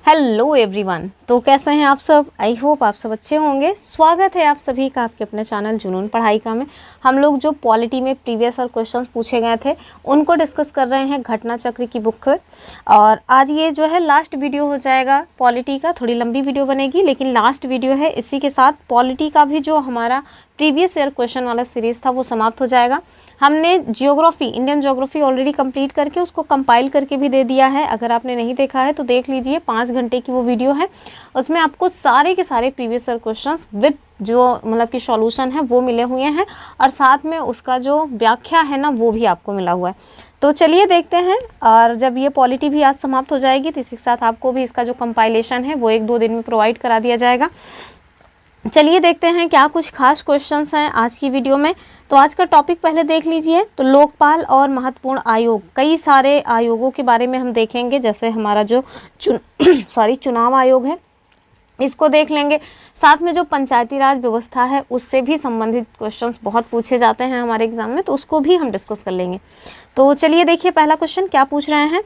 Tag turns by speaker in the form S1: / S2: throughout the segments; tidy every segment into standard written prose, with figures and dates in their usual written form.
S1: Hello everyone. तो कैसे हैं आप सब? आई होप आप सब अच्छे होंगे। स्वागत है आप सभी का आपके अपने चैनल जुनून पढ़ाई का में। हम लोग जो पॉलिटी में प्रीवियस और क्वेश्चंस पूछे गए थे उनको डिस्कस कर रहे हैं घटना चक्र की बुक। और आज ये जो है लास्ट वीडियो हो जाएगा पॉलिटी का। थोड़ी लंबी वीडियो बनेगी लेकिन लास्ट वीडियो है। इसी के साथ पॉलिटी का भी जो हमारा प्रीवियस ईयर क्वेश्चन वाला सीरीज़ था वो समाप्त हो जाएगा। हमने geography, Indian geography already complete करके उसको कंपाइल करके भी दे दिया है। अगर आपने नहीं देखा है तो देख लीजिए, 5 घंटे की वो वीडियो है। उसमें आपको सारे के सारे प्रीवियस ईयर क्वेश्चंस विद जो मतलब कि सॉल्यूशन है वो मिले हुए हैं और साथ में उसका जो व्याख्या है ना वो भी आपको मिला हुआ है। तो चलिए देखते हैं। और जब ये पॉलिटी भी आज समाप्त हो जाएगी तो इसी के साथ आपको भी इसका जो कंपाइलेशन है वो 1-2 दिन में प्रोवाइड करा दिया जाएगा। चलिए देखते हैं क्या कुछ खास क्वेश्चंस हैं आज की वीडियो में। तो आज का टॉपिक पहले देख लीजिए। तो लोकपाल और महत्वपूर्ण आयोग, कई सारे आयोगों के बारे में हम देखेंगे। जैसे हमारा जो चुनाव आयोग है इसको देख लेंगे। साथ में जो पंचायती राज व्यवस्था है उससे भी संबंधित क्वेश्चंस बहुत पूछे जाते हैं हमारे एग्जाम में, तो उसको भी हम डिस्कस कर लेंगे। तो चलिए देखिए पहला क्वेश्चन क्या पूछ रहे हैं।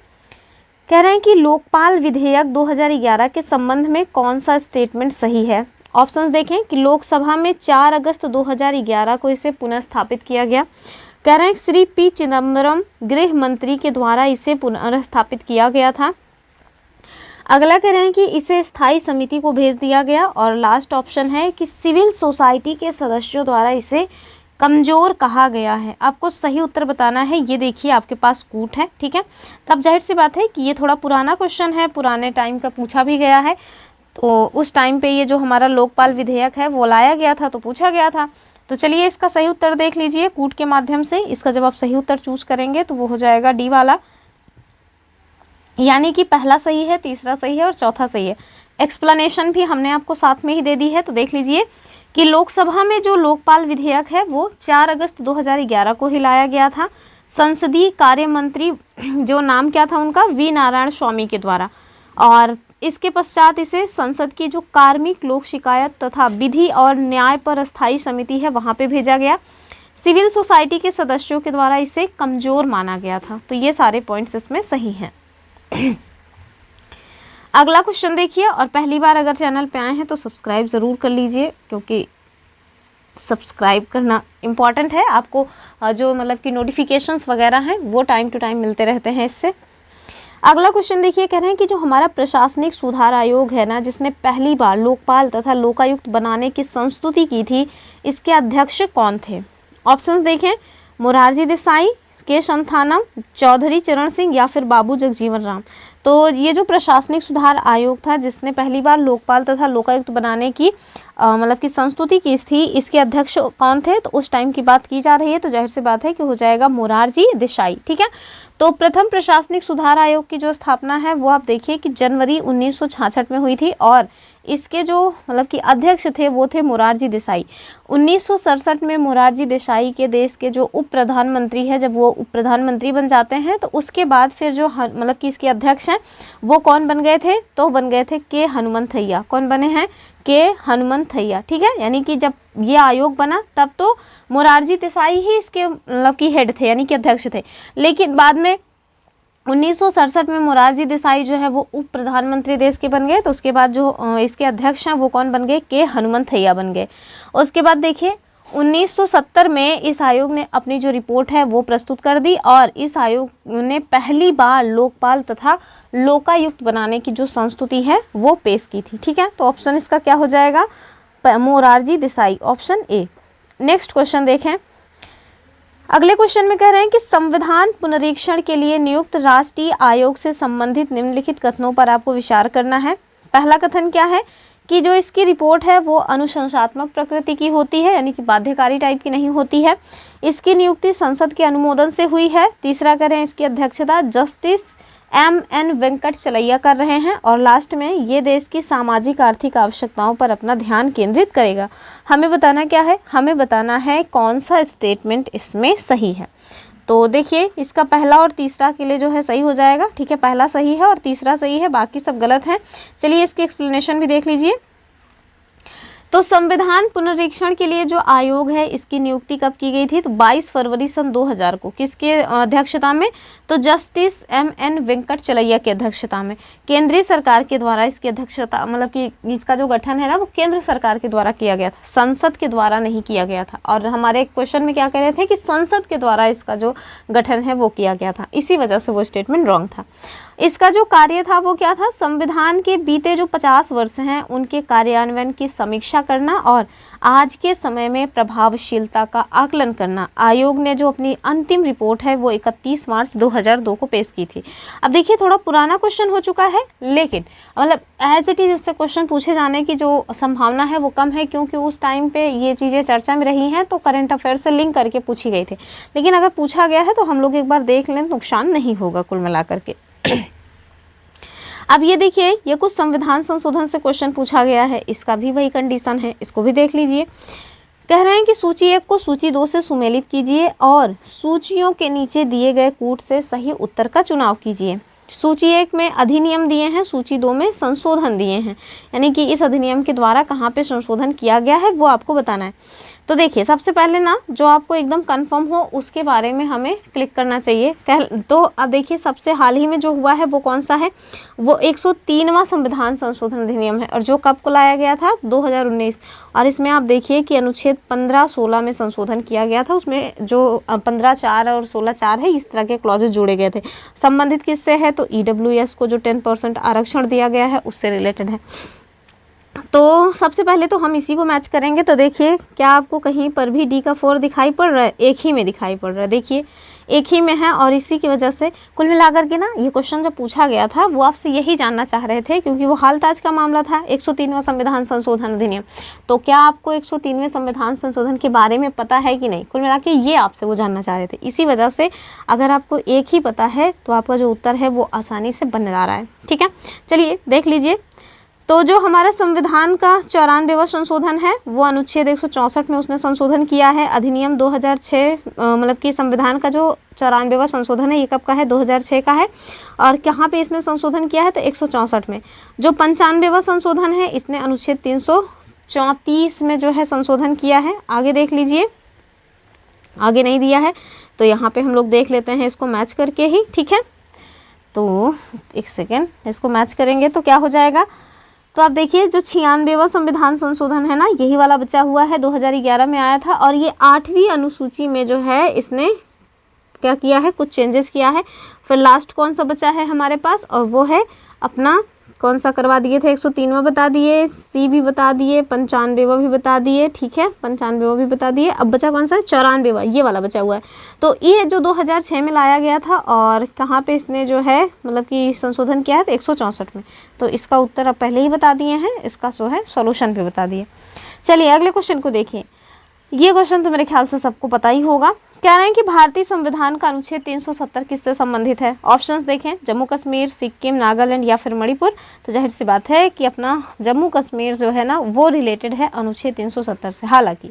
S1: कह रहे हैं कि लोकपाल विधेयक 2011 के संबंध में कौन सा स्टेटमेंट सही है। ऑप्शंस देखें कि लोकसभा में 4 अगस्त 2011 को इसे पुनः स्थापित किया गया। कह रहे हैं श्री पी चिदम्बरम गृह मंत्री के द्वारा इसे पुनः स्थापित किया गया था। अगला कह रहे हैं कि इसे स्थायी समिति को भेज दिया गया। और लास्ट ऑप्शन है कि सिविल सोसाइटी के सदस्यों द्वारा इसे कमजोर कहा गया है। आपको सही उत्तर बताना है। ये देखिए आपके पास कूट है, ठीक है। तब जाहिर सी बात है कि ये थोड़ा पुराना क्वेश्चन है, पुराने टाइम का पूछा भी गया है। तो उस टाइम पे ये जो हमारा लोकपाल विधेयक है वो लाया गया था तो पूछा गया था। तो चलिए इसका सही उत्तर देख लीजिए कूट के माध्यम से। इसका जब आप सही उत्तर चूज करेंगे तो वो हो जाएगा डी वाला, यानी कि पहला सही है, तीसरा सही है और चौथा सही है। एक्सप्लेनेशन भी हमने आपको साथ में ही दे दी है। तो देख लीजिए कि लोकसभा में जो लोकपाल विधेयक है वो 4 अगस्त 2011 को ही लाया गया था। संसदीय कार्य मंत्री जो नाम क्या था उनका, वी नारायण स्वामी के द्वारा। और इसके पश्चात इसे संसद की जो कार्मिक लोक शिकायत तथा विधि और न्याय पर स्थायी समिति है वहां पे भेजा गया। सिविल सोसाइटी के सदस्यों के द्वारा इसे कमजोर माना गया था। तो ये सारे पॉइंट्स इसमें सही हैं। अगला क्वेश्चन देखिए। और पहली बार अगर चैनल पे आए हैं तो सब्सक्राइब ज़रूर कर लीजिए, क्योंकि सब्सक्राइब करना इम्पॉर्टेंट है। आपको जो मतलब कि नोटिफिकेशंस वगैरह हैं वो टाइम टू टाइम मिलते रहते हैं इससे। अगला क्वेश्चन देखिए। कह रहे हैं कि जो हमारा प्रशासनिक सुधार आयोग है ना, जिसने पहली बार लोकपाल तथा लोकायुक्त बनाने की संस्तुति की थी, इसके अध्यक्ष कौन थे। ऑप्शंस देखें, मोरारजी देसाई, के संथानम, चौधरी चरण सिंह या फिर बाबू जगजीवन राम। तो ये जो प्रशासनिक सुधार आयोग था जिसने पहली बार लोकपाल तथा लोकायुक्त बनाने की मतलब की संस्तुति की थी, इसके अध्यक्ष कौन थे। तो उस टाइम की बात की जा रही है तो जाहिर सी बात है कि हो जाएगा मोरारजी देसाई, ठीक है। तो प्रथम प्रशासनिक सुधार आयोग की जो स्थापना है वो आप देखिए कि जनवरी 1966 में हुई थी। और इसके जो मतलब कि अध्यक्ष थे वो थे मोरारजी देसाई। 1967 में मोरारजी देसाई के देश के जो उप प्रधानमंत्री है, जब वो उप प्रधानमंत्री बन जाते हैं तो उसके बाद फिर जो मतलब कि इसके अध्यक्ष हैं वो कौन बन गए थे, तो बन गए थे के हनुमंथैया। कौन बने हैं, के हनुमंथैया, ठीक है। यानी कि जब ये आयोग बना तब तो मोरारजी देसाई ही इसके मतलब कि हेड थे, यानी कि अध्यक्ष थे। लेकिन बाद में 1967 में मोरारजी देसाई जो है वो उप प्रधानमंत्री देश के बन गए। तो उसके बाद जो इसके अध्यक्ष हैं वो कौन बन गए, के हनुमंथैया बन गए। उसके बाद देखिए 1970 में इस आयोग ने अपनी जो रिपोर्ट है वो प्रस्तुत कर दी। और इस आयोग ने पहली बार लोकपाल तथा लोकायुक्त बनाने की जो संस्तुति है वो पेश की थी, ठीक है। तो ऑप्शन इसका क्या हो जाएगा, Morarji Desai, option A. Next question देखें। अगले क्वेश्चन में कह रहे हैं कि संविधान पुनरीक्षण के लिए नियुक्त राष्ट्रीय आयोग से संबंधित निम्नलिखित कथनों पर आपको विचार करना है। पहला कथन क्या है कि जो इसकी रिपोर्ट है वो अनुशंसात्मक प्रकृति की होती है, यानी कि बाध्यकारी टाइप की नहीं होती है। इसकी नियुक्ति संसद के अनुमोदन से हुई है। तीसरा कह रहे हैं इसकी अध्यक्षता जस्टिस M.N. वेंकट चलैया कर रहे हैं। और लास्ट में ये देश की सामाजिक आर्थिक आवश्यकताओं पर अपना ध्यान केंद्रित करेगा। हमें बताना क्या है, हमें बताना है कौन सा स्टेटमेंट इसमें सही है। तो देखिए इसका पहला और तीसरा के लिए जो है सही हो जाएगा, ठीक है। पहला सही है और तीसरा सही है, बाकी सब गलत हैं। चलिए इसकी एक्सप्लेनेशन भी देख लीजिए। तो संविधान पुनरीक्षण के लिए जो आयोग है इसकी नियुक्ति कब की गई थी? तो 22 फरवरी सन 2000 को। किसके अध्यक्षता में? तो जस्टिस MN वेंकटचलैया की अध्यक्षता में। केंद्रीय सरकार के द्वारा इसकी अध्यक्षता, मतलब कि इसका जो गठन है ना वो केंद्र सरकार के द्वारा किया गया था, संसद के द्वारा नहीं किया गया था। और हमारे क्वेश्चन में क्या कह रहे थे कि संसद के द्वारा इसका जो गठन है वो किया गया था, इसी वजह से वो स्टेटमेंट रॉन्ग था। इसका जो कार्य था वो क्या था? संविधान के बीते जो 50 वर्ष हैं उनके कार्यान्वयन की समीक्षा करना और आज के समय में प्रभावशीलता का आकलन करना। आयोग ने जो अपनी अंतिम रिपोर्ट है वो 31 मार्च 2002 को पेश की थी। अब देखिए थोड़ा पुराना क्वेश्चन हो चुका है, लेकिन मतलब एज इट इज इससे क्वेश्चन पूछे जाने की जो संभावना है वो कम है, क्योंकि उस टाइम पे ये चीज़ें चर्चा में रही हैं तो करंट अफेयर से लिंक करके पूछी गई थी। लेकिन अगर पूछा गया है तो हम लोग एक बार देख लें, नुकसान नहीं होगा कुल मिलाकर के। अब ये देखिए, ये कुछ संविधान संशोधन से क्वेश्चन पूछा गया है, इसका भी वही कंडीशन है, इसको भी देख लीजिए। कह रहे हैं कि सूची 1 को सूची 2 से सुमेलित कीजिए और सूचियों के नीचे दिए गए कूट से सही उत्तर का चुनाव कीजिए। सूची 1 में अधिनियम दिए हैं, सूची 2 में संशोधन दिए हैं, यानी कि इस अधिनियम के द्वारा कहाँ पे संशोधन किया गया है वो आपको बताना है। तो देखिए सबसे पहले ना जो आपको एकदम कंफर्म हो उसके बारे में हमें क्लिक करना चाहिए। तो अब देखिए सबसे हाल ही में जो हुआ है वो कौन सा है? वो 103वां संविधान संशोधन अधिनियम है, और जो कब को लाया गया था? 2019। और इसमें आप देखिए कि अनुच्छेद 15-16 में संशोधन किया गया था, उसमें जो 15(4) और 16(4) है इस तरह के क्लॉजेज जोड़े गए थे। संबंधित किससे है? तो EWS को जो 10% आरक्षण दिया गया है उससे रिलेटेड है। तो सबसे पहले तो हम इसी को मैच करेंगे। तो देखिए क्या आपको कहीं पर भी D का 4 दिखाई पड़ रहा है? एक ही में दिखाई पड़ रहा है, देखिए एक ही में है। और इसी की वजह से कुल मिलाकर के ना ये क्वेश्चन जब पूछा गया था वो आपसे यही जानना चाह रहे थे, क्योंकि वो हाल ताज का मामला था 103वां संविधान संशोधन अधिनियम। तो क्या आपको 103वें संविधान संशोधन के बारे में पता है कि नहीं? कुल मिला के ये आपसे वो जानना चाह रहे थे। इसी वजह से अगर आपको एक ही पता है तो आपका जो उत्तर है वो आसानी से बन जा रहा है। ठीक है, चलिए देख लीजिए। तो जो हमारा संविधान का 94वां संशोधन है वो अनुच्छेद 164 में उसने संशोधन किया है। अधिनियम 2006 मतलब कि संविधान का जो 94वां संशोधन है ये कब का है? 2006 का है। और कहाँ पे इसने संशोधन किया है? तो 164 में। जो 95वां संशोधन है इसने अनुच्छेद 334 में जो है संशोधन किया है। आगे देख लीजिए, आगे नहीं दिया है तो यहाँ पे हम लोग देख लेते हैं इसको मैच करके ही। ठीक है, तो एक सेकेंड, इसको मैच करेंगे तो क्या हो जाएगा? तो आप देखिए जो 96वां संविधान संशोधन है ना यही वाला बचा हुआ है, 2011 में आया था। और ये 8वीं अनुसूची में जो है इसने क्या किया है? कुछ चेंजेस किया है। फिर लास्ट कौन सा बचा है हमारे पास? और वो है अपना कौन सा करवा दिए थे? 103वां बता दिए, C भी बता दिए, 95वां भी बता दिए। ठीक है, 95वां भी बता दिए। अब बचा कौन सा? 94वां, ये वाला बचा हुआ है। तो ये जो 2006 में लाया गया था और कहाँ पे इसने जो है मतलब कि संशोधन किया है? तो 164 में। तो इसका उत्तर अब पहले ही बता दिए हैं, इसका जो है सॉल्यूशन भी बता दिए। चलिए अगले क्वेश्चन को देखिए। ये क्वेश्चन तो मेरे ख्याल से सबको पता ही होगा। कह रहे हैं कि भारतीय संविधान का अनुच्छेद 370 किससे संबंधित है? ऑप्शंस देखें, जम्मू कश्मीर, सिक्किम, नागालैंड या फिर मणिपुर। तो जाहिर सी बात है कि अपना जम्मू कश्मीर जो है ना वो रिलेटेड है अनुच्छेद 370 से। हालांकि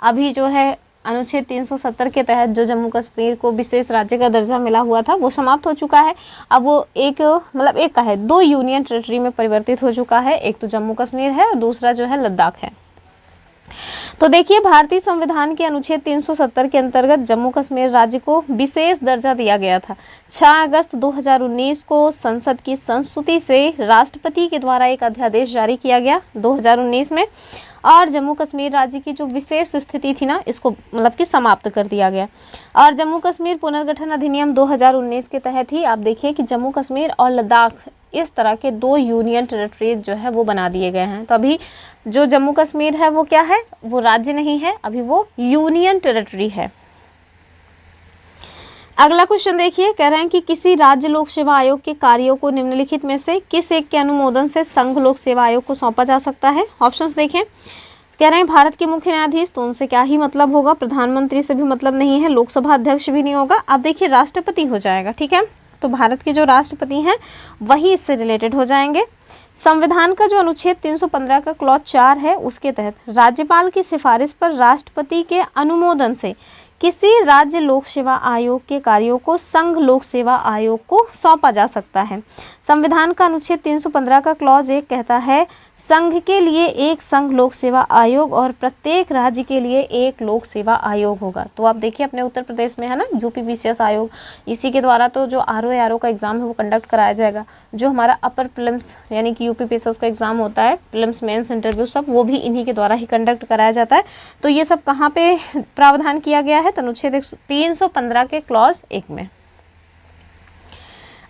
S1: अभी जो है अनुच्छेद 370 के तहत जो जम्मू कश्मीर को विशेष राज्य का दर्जा मिला हुआ था वो समाप्त हो चुका है। अब वो एक मतलब एक का है, 2 यूनियन टेरिटरी में परिवर्तित हो चुका है। एक तो जम्मू कश्मीर है और दूसरा जो है लद्दाख है। तो देखिए भारतीय संविधान के अनुच्छेद 370 के अंतर्गत जम्मू कश्मीर राज्य को विशेष दर्जा दिया गया था। 6 अगस्त 2019 को संसद की संस्तुति से राष्ट्रपति के द्वारा एक अध्यादेश जारी किया गया 2019 में, और जम्मू कश्मीर राज्य की जो विशेष स्थिति थी ना इसको मतलब कि समाप्त कर दिया गया। और जम्मू कश्मीर पुनर्गठन अधिनियम 2019 के तहत ही आप देखिए कि जम्मू कश्मीर और लद्दाख इस तरह के 2 यूनियन टेरिटरीज जो है वो बना दिए गए हैं। तो अभी जो जम्मू कश्मीर है वो क्या है? वो राज्य नहीं है, अभी वो यूनियन टेरिटरी है। अगला क्वेश्चन देखिए, कह रहे हैं कि किसी राज्य लोक सेवा आयोग के कार्यों को निम्नलिखित में से किस एक के अनुमोदन से संघ लोक सेवा आयोग को सौंपा जा सकता है? ऑप्शंस देखें। कह रहे हैं भारत के मुख्य न्यायाधीश, तो उनसे क्या ही मतलब होगा? प्रधानमंत्री से भी मतलब नहीं है, लोकसभा अध्यक्ष भी नहीं होगा। अब देखिए राष्ट्रपति हो जाएगा। ठीक है, तो भारत के जो राष्ट्रपति हैं वही इससे रिलेटेड हो जाएंगे। संविधान का जो अनुच्छेद 315 का क्लॉज 4 है उसके तहत राज्यपाल की सिफारिश पर राष्ट्रपति के अनुमोदन से किसी राज्य लोक सेवा आयोग के कार्यों को संघ लोक सेवा आयोग को सौंपा जा सकता है। संविधान का अनुच्छेद 315 का क्लॉज 1 कहता है संघ के लिए एक संघ लोक सेवा आयोग और प्रत्येक राज्य के लिए एक लोक सेवा आयोग होगा। तो आप देखिए अपने उत्तर प्रदेश में है ना यूपीपीसीएस आयोग, इसी के द्वारा तो जो आरओ का एग्ज़ाम है वो कंडक्ट कराया जाएगा। जो हमारा अपर प्रीलिम्स यानी कि यूपीपीसीएस का एग्ज़ाम होता है, प्रीलिम्स मेंस इंटरव्यू सब, वो भी इन्हीं के द्वारा ही कंडक्ट कराया जाता है। तो ये सब कहाँ पे प्रावधान किया गया है? तो अनुच्छेद 315 के क्लॉज 1 में।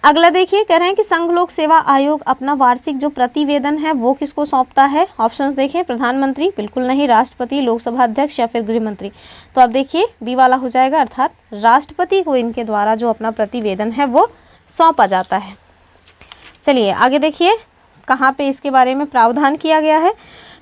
S1: अगला देखिए, कह रहे हैं कि संघ लोक सेवा आयोग अपना वार्षिक जो प्रतिवेदन है वो किसको सौंपता है? ऑप्शंस देखें, प्रधानमंत्री, बिल्कुल नहीं, राष्ट्रपति, लोकसभा अध्यक्ष या फिर गृह मंत्री। तो आप देखिए बी वाला हो जाएगा, अर्थात राष्ट्रपति को इनके द्वारा जो अपना प्रतिवेदन है वो सौंपा जाता है। चलिए आगे देखिए कहाँ पे इसके बारे में प्रावधान किया गया है।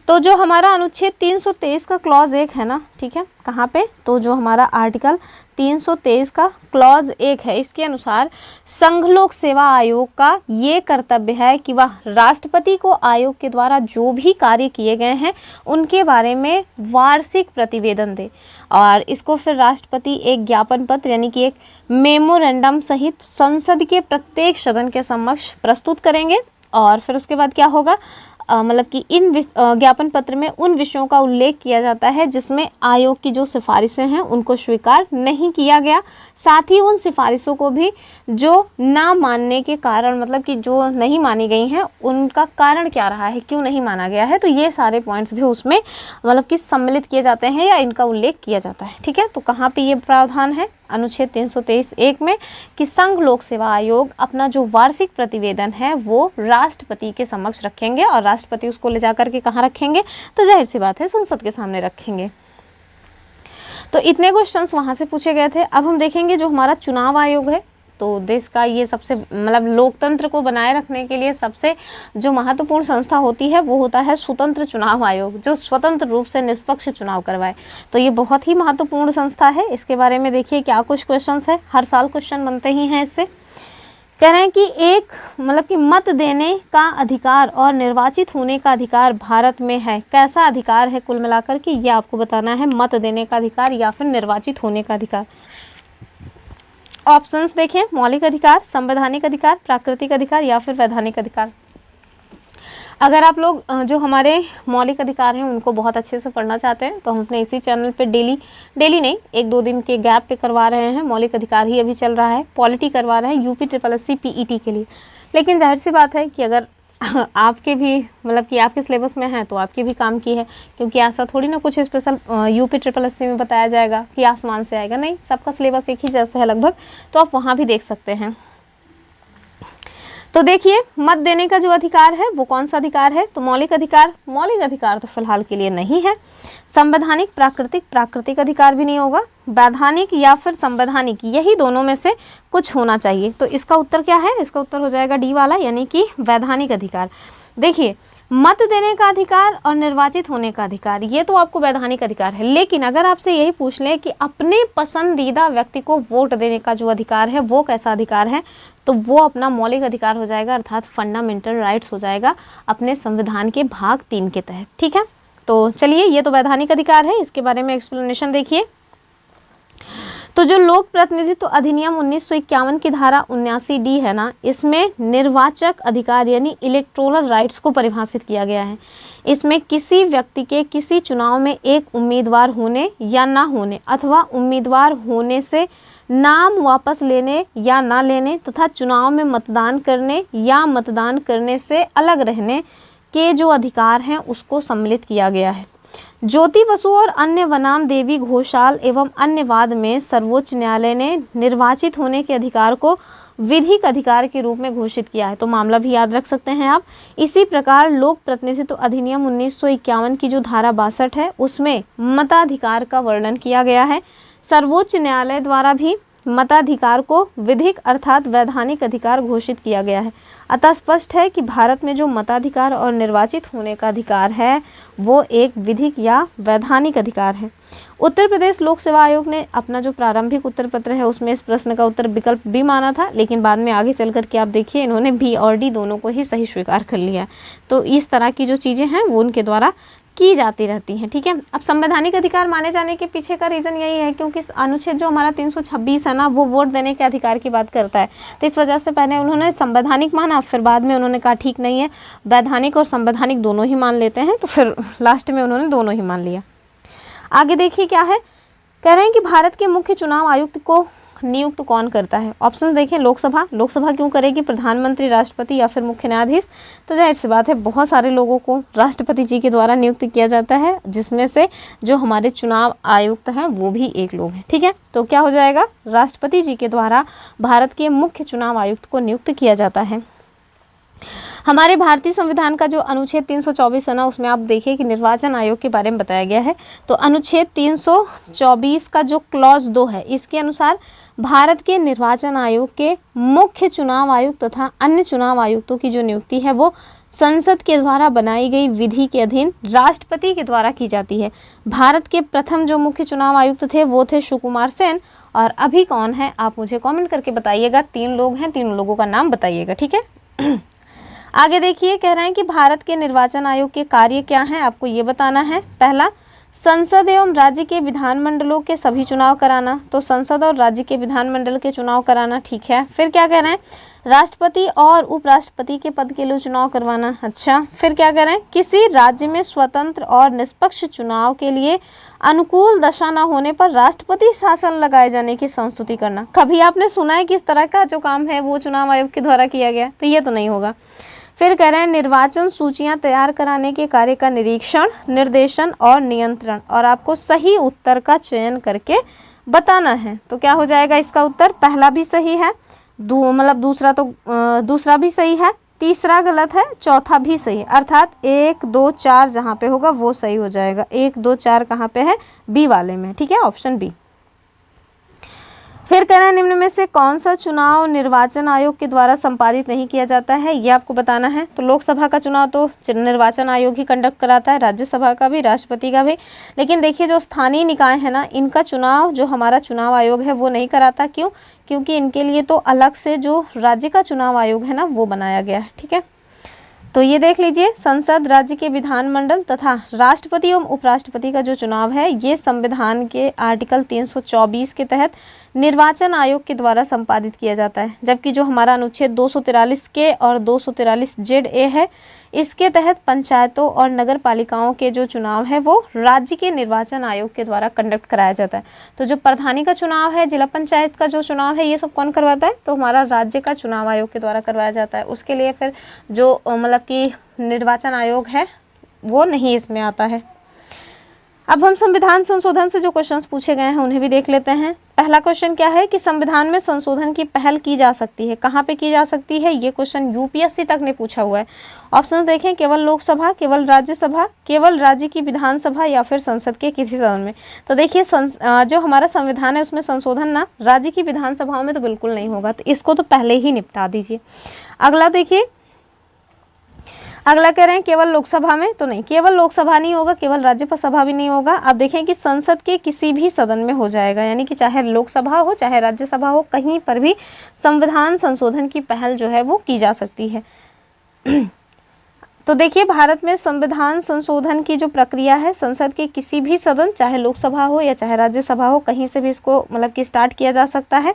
S1: तो जो हमारा अनुच्छेद 323 का क्लॉज 1 है ना, ठीक है, कहाँ पे? तो जो हमारा आर्टिकल 323 का क्लॉज 1 है, इसके अनुसार संघ लोक सेवा आयोग का ये कर्तव्य है कि वह राष्ट्रपति को आयोग के द्वारा जो भी कार्य किए गए हैं उनके बारे में वार्षिक प्रतिवेदन दे, और इसको फिर राष्ट्रपति एक ज्ञापन पत्र यानी कि एक मेमोरेंडम सहित संसद के प्रत्येक सदन के समक्ष प्रस्तुत करेंगे। और फिर उसके बाद क्या होगा, मतलब कि इन ज्ञापन पत्र में उन विषयों का उल्लेख किया जाता है जिसमें आयोग की जो सिफारिशें हैं उनको स्वीकार नहीं किया गया, साथ ही उन सिफारिशों को भी जो ना मानने के कारण, मतलब कि जो नहीं मानी गई हैं उनका कारण क्या रहा है, क्यों नहीं माना गया है, तो ये सारे पॉइंट्स भी उसमें मतलब कि सम्मिलित किए जाते हैं या इनका उल्लेख किया जाता है। ठीक है, तो कहाँ पे ये प्रावधान है? अनुच्छेद 323(1) में कि संघ लोक सेवा आयोग अपना जो वार्षिक प्रतिवेदन है वो राष्ट्रपति के समक्ष रखेंगे, और राष्ट्रपति उसको ले जाकर के कहाँ रखेंगे? तो जाहिर सी बात है संसद के सामने रखेंगे। तो इतने क्वेश्चंस वहाँ से पूछे गए थे। अब हम देखेंगे जो हमारा चुनाव आयोग है, तो देश का ये सबसे मतलब लोकतंत्र को बनाए रखने के लिए सबसे जो महत्वपूर्ण संस्था होती है वो होता है स्वतंत्र चुनाव आयोग, जो स्वतंत्र रूप से निष्पक्ष चुनाव करवाए। तो ये बहुत ही महत्वपूर्ण संस्था है। इसके बारे में देखिए क्या कुछ क्वेश्चंस है, हर साल क्वेश्चन बनते ही हैं इससे। कह रहे हैं कि एक मतलब कि मत देने का अधिकार और निर्वाचित होने का अधिकार भारत में है। कैसा अधिकार है कुल मिलाकर के ये आपको बताना है, मत देने का अधिकार या फिर निर्वाचित होने का अधिकार। ऑप्शंस देखें, मौलिक अधिकार, संवैधानिक अधिकार, प्राकृतिक अधिकार या फिर वैधानिक अधिकार। अगर आप लोग जो हमारे मौलिक अधिकार हैं उनको बहुत अच्छे से पढ़ना चाहते हैं तो हम अपने इसी चैनल पे डेली नहीं 1-2 दिन के गैप पे करवा रहे हैं। मौलिक अधिकार ही अभी चल रहा है, पॉलिटी करवा रहे हैं UPSSC PET के लिए। लेकिन जाहिर सी बात है कि अगर आपके भी मतलब कि आपके सिलेबस में है तो आपके भी काम की है, क्योंकि ऐसा थोड़ी ना कुछ स्पेशल UPSSC में बताया जाएगा कि आसमान से आएगा, नहीं, सबका सिलेबस एक ही जैसा है लगभग, तो आप वहाँ भी देख सकते हैं। तो देखिए मत देने का जो अधिकार है वो कौन सा अधिकार है? तो मौलिक अधिकार तो फिलहाल के लिए नहीं है। संवैधानिक, प्राकृतिक अधिकार भी नहीं होगा। वैधानिक या फिर संवैधानिक, यही दोनों में से कुछ होना चाहिए। तो इसका उत्तर क्या है? इसका उत्तर हो जाएगा डी वाला, यानी कि वैधानिक अधिकार। देखिए मत देने का अधिकार और निर्वाचित होने का अधिकार ये तो आपको वैधानिक अधिकार है, लेकिन अगर आपसे यही पूछ लें कि अपने पसंदीदा व्यक्ति को वोट देने का जो अधिकार है वो कैसा अधिकार है, तो वो अपना मौलिक अधिकार हो जाएगा, अर्थात फंडामेंटल राइट्स हो जाएगा अपने संविधान के भाग 3 के तहत। ठीक है, तो चलिए ये तो वैधानिक अधिकार है, इसके बारे में एक्सप्लेनेशन देखिए। तो जो लोक प्रतिनिधित्व अधिनियम 1951 की धारा 79D है ना, इसमें निर्वाचक अधिकार यानी इलेक्टोरल राइट्स को परिभाषित किया गया है। इसमें किसी व्यक्ति के किसी चुनाव में एक उम्मीदवार होने या ना होने अथवा उम्मीदवार होने से नाम वापस लेने या ना लेने तथा चुनाव में मतदान करने या मतदान करने से अलग रहने के जो अधिकार हैं उसको सम्मिलित किया गया है। ज्योति बसु और अन्य बनाम देवी घोषाल एवं अन्य वाद में सर्वोच्च न्यायालय ने निर्वाचित होने के अधिकार को विधिक अधिकार के रूप में घोषित किया है। तो मामला भी याद रख सकते हैं आप। इसी प्रकार लोक प्रतिनिधित्व अधिनियम 1951 की जो धारा 62 है उसमें मताधिकार का वर्णन किया गया है। सर्वोच्च न्यायालय द्वारा भी मताधिकार को विधिक अर्थात वैधानिक अधिकार घोषित किया गया है। अतः स्पष्ट है कि भारत में जो मताधिकार और निर्वाचित होने का अधिकार है वो एक विधिक या वैधानिक अधिकार है। उत्तर प्रदेश लोक सेवा आयोग ने अपना जो प्रारंभिक उत्तर पत्र है उसमें इस प्रश्न का उत्तर विकल्प बी माना था, लेकिन बाद में आगे चल कर के आप देखिए इन्होंने बी और डी दोनों को ही सही स्वीकार कर लिया। तो इस तरह की जो चीज़ें हैं वो उनके द्वारा की जाती रहती हैं। ठीक है, अब संवैधानिक अधिकार माने जाने के पीछे का रीज़न यही है क्योंकि अनुच्छेद जो हमारा 326 है ना, वो वोट देने के अधिकार की बात करता है। तो इस वजह से पहले उन्होंने संवैधानिक माना, फिर बाद में उन्होंने कहा ठीक नहीं है, वैधानिक और संवैधानिक दोनों ही मान लेते हैं, तो फिर लास्ट में उन्होंने दोनों ही मान लिया। आगे देखिए क्या है, कह रहे हैं कि भारत के मुख्य चुनाव आयुक्त को नियुक्त कौन करता है। ऑप्शन देखें, लोकसभा। लोकसभा क्यों करेगी, प्रधानमंत्री, राष्ट्रपति या फिर मुख्य न्यायाधीश। तो जाहिर सी बात है बहुत सारे लोगों को राष्ट्रपति जी के द्वारा नियुक्त किया जाता है, जिसमें से जो हमारे चुनाव आयुक्त हैं वो भी एक लोग हैं। ठीक है, तो क्या हो जाएगा, राष्ट्रपति जी के द्वारा भारत के मुख्य चुनाव आयुक्त को नियुक्त किया जाता है। हमारे भारतीय संविधान का जो अनुच्छेद 324 है ना, उसमें आप देखिए कि निर्वाचन आयोग के बारे में बताया गया है। तो अनुच्छेद 324 का जो क्लॉज 2 है, इसके अनुसार भारत के निर्वाचन आयोग के मुख्य चुनाव आयुक्त तथा अन्य चुनाव आयुक्तों की जो नियुक्ति है वो संसद के द्वारा बनाई गई विधि के अधीन राष्ट्रपति के द्वारा की जाती है। भारत के प्रथम जो मुख्य चुनाव आयुक्त थे वो थे सुकुमार सेन, और अभी कौन है आप मुझे कमेंट करके बताइएगा। 3 लोग हैं, 3 लोगों का नाम बताइएगा। ठीक है आगे देखिए, कह रहे हैं कि भारत के निर्वाचन आयोग के कार्य क्या हैं, आपको ये बताना है। पहला, संसद एवं राज्य के विधानमंडलों के सभी चुनाव कराना। तो संसद और राज्य के विधानमंडल के चुनाव कराना, ठीक है। फिर क्या कह रहे हैं, राष्ट्रपति और उपराष्ट्रपति के पद के लिए चुनाव करवाना। अच्छा, फिर क्या कह रहे हैं, किसी राज्य में स्वतंत्र और निष्पक्ष चुनाव के लिए अनुकूल दशा न होने पर राष्ट्रपति शासन लगाए जाने की संस्तुति करना। कभी आपने सुना है कि इस तरह का जो काम है वो चुनाव आयोग के द्वारा किया गया, तो ये तो नहीं होगा। फिर कह रहे हैं निर्वाचन सूचियां तैयार कराने के कार्य का निरीक्षण, निर्देशन और नियंत्रण, और आपको सही उत्तर का चयन करके बताना है। तो क्या हो जाएगा इसका उत्तर, पहला भी सही है, दूसरा भी सही है, तीसरा गलत है, चौथा भी सही है। अर्थात 1 2 4 जहाँ पे होगा वो सही हो जाएगा। 1 2 4 कहाँ पे है, बी वाले में। ठीक है, ऑप्शन बी। फिर कह रहे हैं निम्न में से कौन सा चुनाव निर्वाचन आयोग के द्वारा संपादित नहीं किया जाता है, ये आपको बताना है। तो लोकसभा का चुनाव तो निर्वाचन आयोग ही कंडक्ट कराता है, राज्यसभा का भी, राष्ट्रपति का भी। लेकिन देखिए जो स्थानीय निकाय है ना, इनका चुनाव जो हमारा चुनाव आयोग है वो नहीं कराता। क्यों, क्योंकि इनके लिए तो अलग से जो राज्य का चुनाव आयोग है ना वो बनाया गया है। ठीक है, तो ये देख लीजिए, संसद, राज्य के विधानमंडल तथा राष्ट्रपति एवं उपराष्ट्रपति का जो चुनाव है ये संविधान के आर्टिकल 324 के तहत निर्वाचन आयोग के द्वारा संपादित किया जाता है। जबकि जो हमारा अनुच्छेद 243 के और 243 ZA है, इसके तहत पंचायतों और नगर पालिकाओं के जो चुनाव है वो राज्य के निर्वाचन आयोग के द्वारा कंडक्ट कराया जाता है। तो जो प्रधानी का चुनाव है, जिला पंचायत का जो चुनाव है, ये सब कौन करवाता है, तो हमारा राज्य का चुनाव आयोग के द्वारा करवाया जाता है। उसके लिए फिर जो मतलब कि निर्वाचन आयोग है वो नहीं इसमें आता है। अब हम संविधान संशोधन से जो क्वेश्चंस पूछे गए हैं उन्हें भी देख लेते हैं। पहला क्वेश्चन क्या है कि संविधान में संशोधन की पहल की जा सकती है, कहाँ पे की जा सकती है, ये क्वेश्चन यूपीएससी तक ने पूछा हुआ है। ऑप्शन देखें, केवल लोकसभा, केवल राज्यसभा, केवल राज्य की विधानसभा या फिर संसद के किसी सदन में। तो देखिए जो हमारा संविधान है उसमें संशोधन ना राज्य की विधानसभाओं में तो बिल्कुल नहीं होगा, तो इसको तो पहले ही निपटा दीजिए। अगला देखिए, अगला कह रहे हैं केवल लोकसभा में, तो नहीं, केवल लोकसभा नहीं होगा, केवल राज्यसभा भी नहीं होगा। आप देखें कि संसद के किसी भी सदन में हो जाएगा, यानी कि चाहे लोकसभा हो चाहे राज्यसभा हो, कहीं पर भी संविधान संशोधन की पहल जो है वो की जा सकती है। तो देखिए भारत में संविधान संशोधन की जो प्रक्रिया है, संसद के किसी भी सदन, चाहे लोकसभा हो या चाहे राज्यसभा हो, कहीं से भी इसको मतलब कि स्टार्ट किया जा सकता है।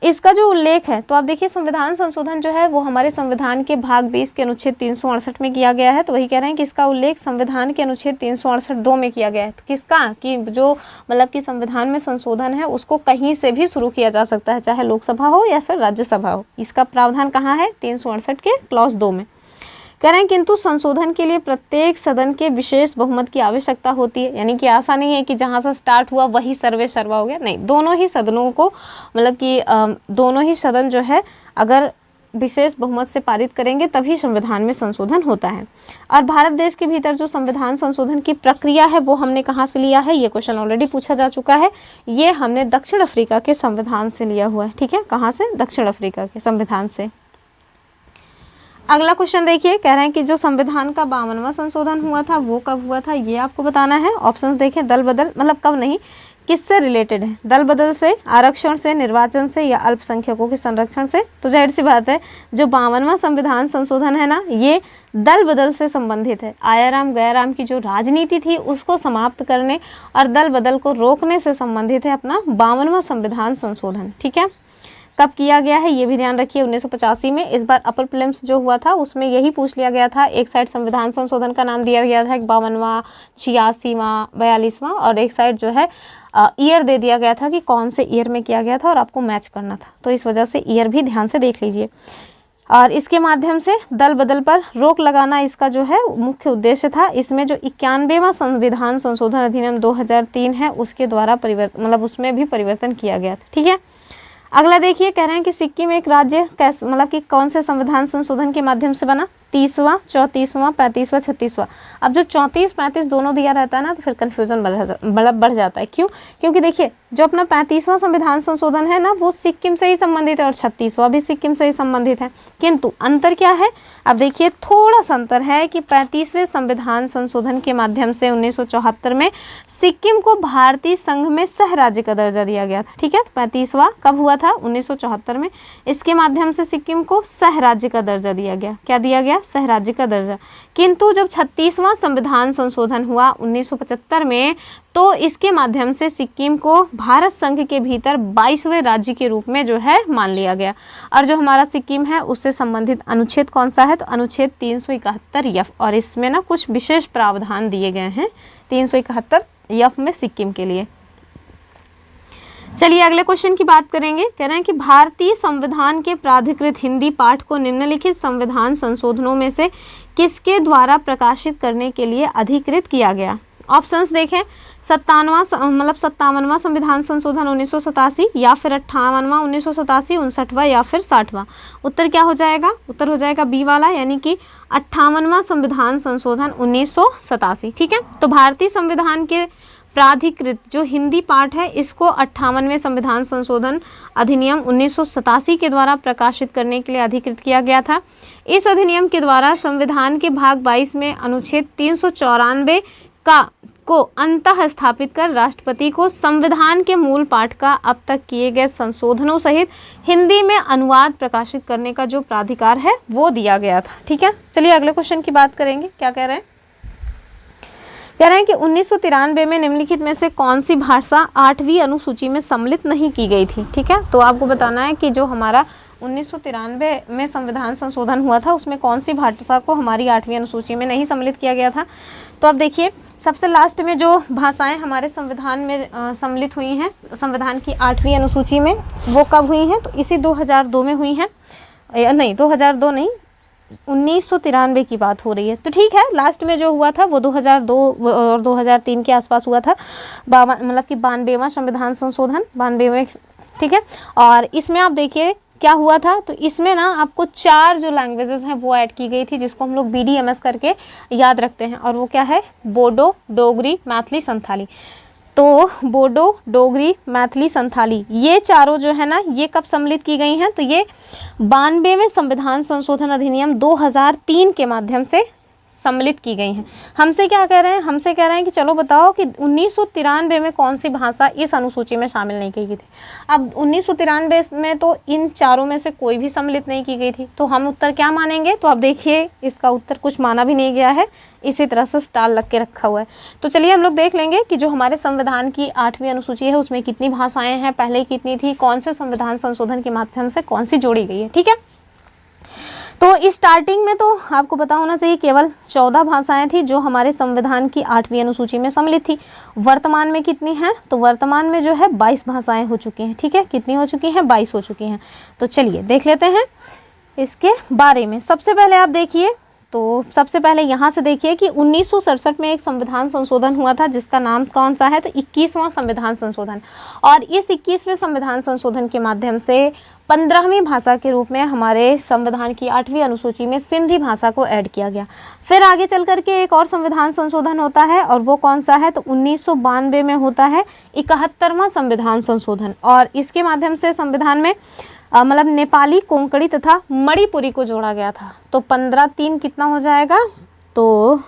S1: इसका जो उल्लेख है, तो आप देखिए संविधान संशोधन जो है वो हमारे संविधान के भाग 20 के अनुच्छेद 368 में किया गया है। तो वही कह रहे हैं कि इसका उल्लेख संविधान के अनुच्छेद 368(2) में किया गया है। तो किसका, कि जो मतलब कि संविधान में संशोधन है उसको कहीं से भी शुरू किया जा सकता है, चाहे लोकसभा हो या फिर राज्यसभा हो। इसका प्रावधान कहाँ है, 368 के क्लॉज 2 में। कह रहे हैं किंतु संशोधन के लिए प्रत्येक सदन के विशेष बहुमत की आवश्यकता होती है, यानी कि ऐसा नहीं है कि जहां से स्टार्ट हुआ वही सर्वे सर्वा हो गया, नहीं, दोनों ही सदनों को मतलब कि दोनों ही सदन जो है अगर विशेष बहुमत से पारित करेंगे तभी संविधान में संशोधन होता है। और भारत देश के भीतर जो संविधान संशोधन की प्रक्रिया है वो हमने कहाँ से लिया है, ये क्वेश्चन ऑलरेडी पूछा जा चुका है। ये हमने दक्षिण अफ्रीका के संविधान से लिया हुआ है। ठीक है, कहाँ से, दक्षिण अफ्रीका के संविधान से। अगला क्वेश्चन देखिए, कह रहे हैं कि जो संविधान का 52वां संशोधन हुआ था वो कब हुआ था, ये आपको बताना है। ऑप्शंस देखें, दल बदल मतलब कब नहीं, किससे रिलेटेड है? दल बदल से, आरक्षण से, निर्वाचन से या अल्पसंख्यकों के संरक्षण से? तो जाहिर सी बात है जो 52वां संविधान संशोधन है ना, ये दल बदल से संबंधित है। आयाराम गयाराम की जो राजनीति थी उसको समाप्त करने और दल बदल को रोकने से संबंधित है अपना 52वां संविधान संशोधन। ठीक है, कब किया गया है ये भी ध्यान रखिए, 1985 में। इस बार अपर प्रीलिम्स जो हुआ था उसमें यही पूछ लिया गया था। एक साइड संविधान संशोधन का नाम दिया गया था 52वां, 86वां, 42वां, और एक साइड जो है ईयर दे दिया गया था कि कौन से ईयर में किया गया था और आपको मैच करना था। तो इस वजह से ईयर भी ध्यान से देख लीजिए। और इसके माध्यम से दल बदल पर रोक लगाना इसका जो है मुख्य उद्देश्य था। इसमें जो 91वां संविधान संशोधन अधिनियम 2003 है उसके द्वारा उसमें भी परिवर्तन किया गया था। ठीक है, अगला देखिए, कह रहे हैं कि सिक्किम एक राज्य कैसे कि कौन से संविधान संशोधन के माध्यम से बना? 30वां, 34वां, 35वां, 36वां। अब जब 34, 35 दोनों दिया रहता है ना तो फिर कन्फ्यूजन बढ़ जाता है। क्यों? क्योंकि देखिए जो अपना 35वां संविधान संशोधन है ना वो सिक्किम से ही संबंधित है और 36वां भी सिक्किम से ही संबंधित है। किंतु अंतर क्या है? अब देखिए थोड़ा सा अंतर है कि 35वें संविधान संशोधन के माध्यम से 1974 में सिक्किम को भारतीय संघ में सह राज्य का दर्जा दिया गया था। ठीक है, 35वां कब हुआ था? 1974 में। इसके माध्यम से सिक्किम को सह राज्य का दर्जा दिया गया। क्या दिया गया? सह राज्य का दर्जा। किंतु जब 36वां संविधान संशोधन हुआ 1975 में तो इसके माध्यम से सिक्किम को भारत संघ के भीतर 22वें राज्य के रूप में जो है मान लिया गया। और जो हमारा सिक्किम है उससे संबंधित अनुच्छेद कौन सा है? तो अनुच्छेद 371 यफ, और इसमें ना कुछ विशेष प्रावधान दिए गए हैं 371 यफ में सिक्किम के लिए। चलिए अगले क्वेश्चन की बात करेंगे। कह रहे हैं कि भारतीय संविधान के प्राधिकृत हिंदी पाठ को निम्नलिखित संविधान संशोधनों में से किसके द्वारा प्रकाशित करने के लिए अधिकृत किया गया? ऑप्शंस देखें, 57वां संविधान संशोधन 1987 या फिर 58वां 1987, 59वां या फिर 60वां। उत्तर क्या हो जाएगा? उत्तर हो जाएगा बी वाला, यानी कि 58वां संविधान संशोधन 1987। ठीक है, तो भारतीय संविधान के प्राधिकृत जो हिंदी पाठ है इसको 58वें संविधान संशोधन अधिनियम 1987 के द्वारा प्रकाशित करने के लिए अधिकृत किया गया था। इस अधिनियम के द्वारा संविधान के भाग 22 में अनुच्छेद 394 को अंतः स्थापित कर राष्ट्रपति को संविधान के मूल पाठ का अब तक किए गए संशोधनों सहित हिंदी में अनुवाद प्रकाशित करने का जो प्राधिकार है वो दिया गया था। ठीक है, चलिए अगले क्वेश्चन की बात करेंगे। क्या कह रहे हैं? कह रहे हैं कि 1993 में निम्नलिखित में से कौन सी भाषा 8वीं अनुसूची में सम्मिलित नहीं की गई थी? ठीक है, तो आपको बताना है कि जो हमारा 1993 में संविधान संशोधन हुआ था उसमें कौन सी भाषा को हमारी 8वीं अनुसूची में नहीं सम्मिलित किया गया था। तो अब देखिए सबसे लास्ट में जो भाषाएं हमारे संविधान में सम्मिलित हुई हैं संविधान की 8वीं अनुसूची में, वो कब हुई हैं? तो इसी 2002 में हुई हैं। नहीं 2002 नहीं, 1993 की बात हो रही है। तो ठीक है, लास्ट में जो हुआ था वो 2002 और 2003 के आसपास हुआ था, 92वां संविधान संशोधन 92वें। ठीक है, और इसमें आप देखिए क्या हुआ था, तो इसमें ना आपको 4 जो लैंग्वेजेस हैं वो ऐड की गई थी जिसको हम लोग BDMS करके याद रखते हैं, और वो क्या है? बोडो, डोगरी, मैथिली, संथाली। तो बोडो, डोगरी, मैथिली, संथाली ये चारों जो है ना ये कब सम्मिलित की गई हैं? तो ये 92वें संविधान संशोधन अधिनियम 2003 के माध्यम से सम्मिलित की गई हैं। हमसे क्या कह रहे हैं? हमसे कह रहे हैं कि चलो बताओ कि 1993 में कौन सी भाषा इस अनुसूची में शामिल नहीं की गई थी। अब 1993 में तो इन चारों में से कोई भी सम्मिलित नहीं की गई थी, तो हम उत्तर क्या मानेंगे? तो अब देखिए इसका उत्तर कुछ माना भी नहीं गया है, इसी तरह से स्टार लग के रखा हुआ है। तो चलिए हम लोग देख लेंगे कि जो हमारे संविधान की 8वीं अनुसूची है उसमें कितनी भाषाएं हैं, पहले कितनी थी, कौन से संविधान संशोधन के माध्यम से कौन सी जोड़ी गई है। ठीक है, तो इस स्टार्टिंग में तो आपको पता होना चाहिए केवल 14 भाषाएं थी जो हमारे संविधान की 8वीं अनुसूची में सम्मिलित थी। वर्तमान में कितनी हैं? तो वर्तमान में जो है 22 भाषाएं हो चुकी हैं। ठीक है, कितनी हो चुकी हैं? 22 हो चुकी हैं। तो चलिए देख लेते हैं इसके बारे में। सबसे पहले आप देखिए, तो सबसे पहले यहाँ से देखिए कि 1967 में एक संविधान संशोधन हुआ था जिसका नाम कौन सा है? तो 21वां संविधान संशोधन। और इस 21वें संविधान संशोधन के माध्यम से 15वीं भाषा के रूप में हमारे संविधान की 8वीं अनुसूची में सिंधी भाषा को ऐड किया गया। फिर आगे चल करके एक और संविधान संशोधन होता है, और वो कौन सा है? तो 1992 में होता है 71वां संविधान संशोधन, और इसके माध्यम से संविधान में नेपाली, कोंकणी तथा मणिपुरी को जोड़ा गया था। तो 15 3 कितना हो जाएगा? तो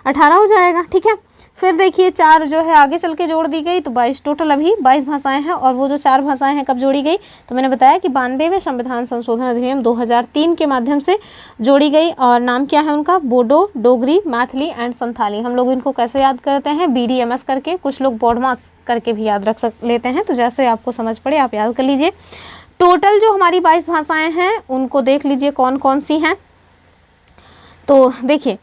S1: 18 हो जाएगा, ठीक है। फिर देखिए 4 जो है आगे चल के जोड़ दी गई तो 22, टोटल अभी 22 भाषाएं हैं। और वो जो 4 भाषाएं हैं कब जोड़ी गई, तो मैंने बताया कि 92वें संविधान संशोधन अधिनियम 2003 के माध्यम से जोड़ी गई। और नाम क्या है उनका, बोडो, डोगरी, मैथिली एंड संथाली। हम लोग इनको कैसे याद करते हैं, BDMS करके, कुछ लोग बोडमास करके भी याद रख लेते हैं, तो जैसे आपको समझ पड़े आप याद कर लीजिए। टोटल जो हमारी 22 भाषाएं हैं उनको देख लीजिए कौन कौन सी हैं। तो देखिए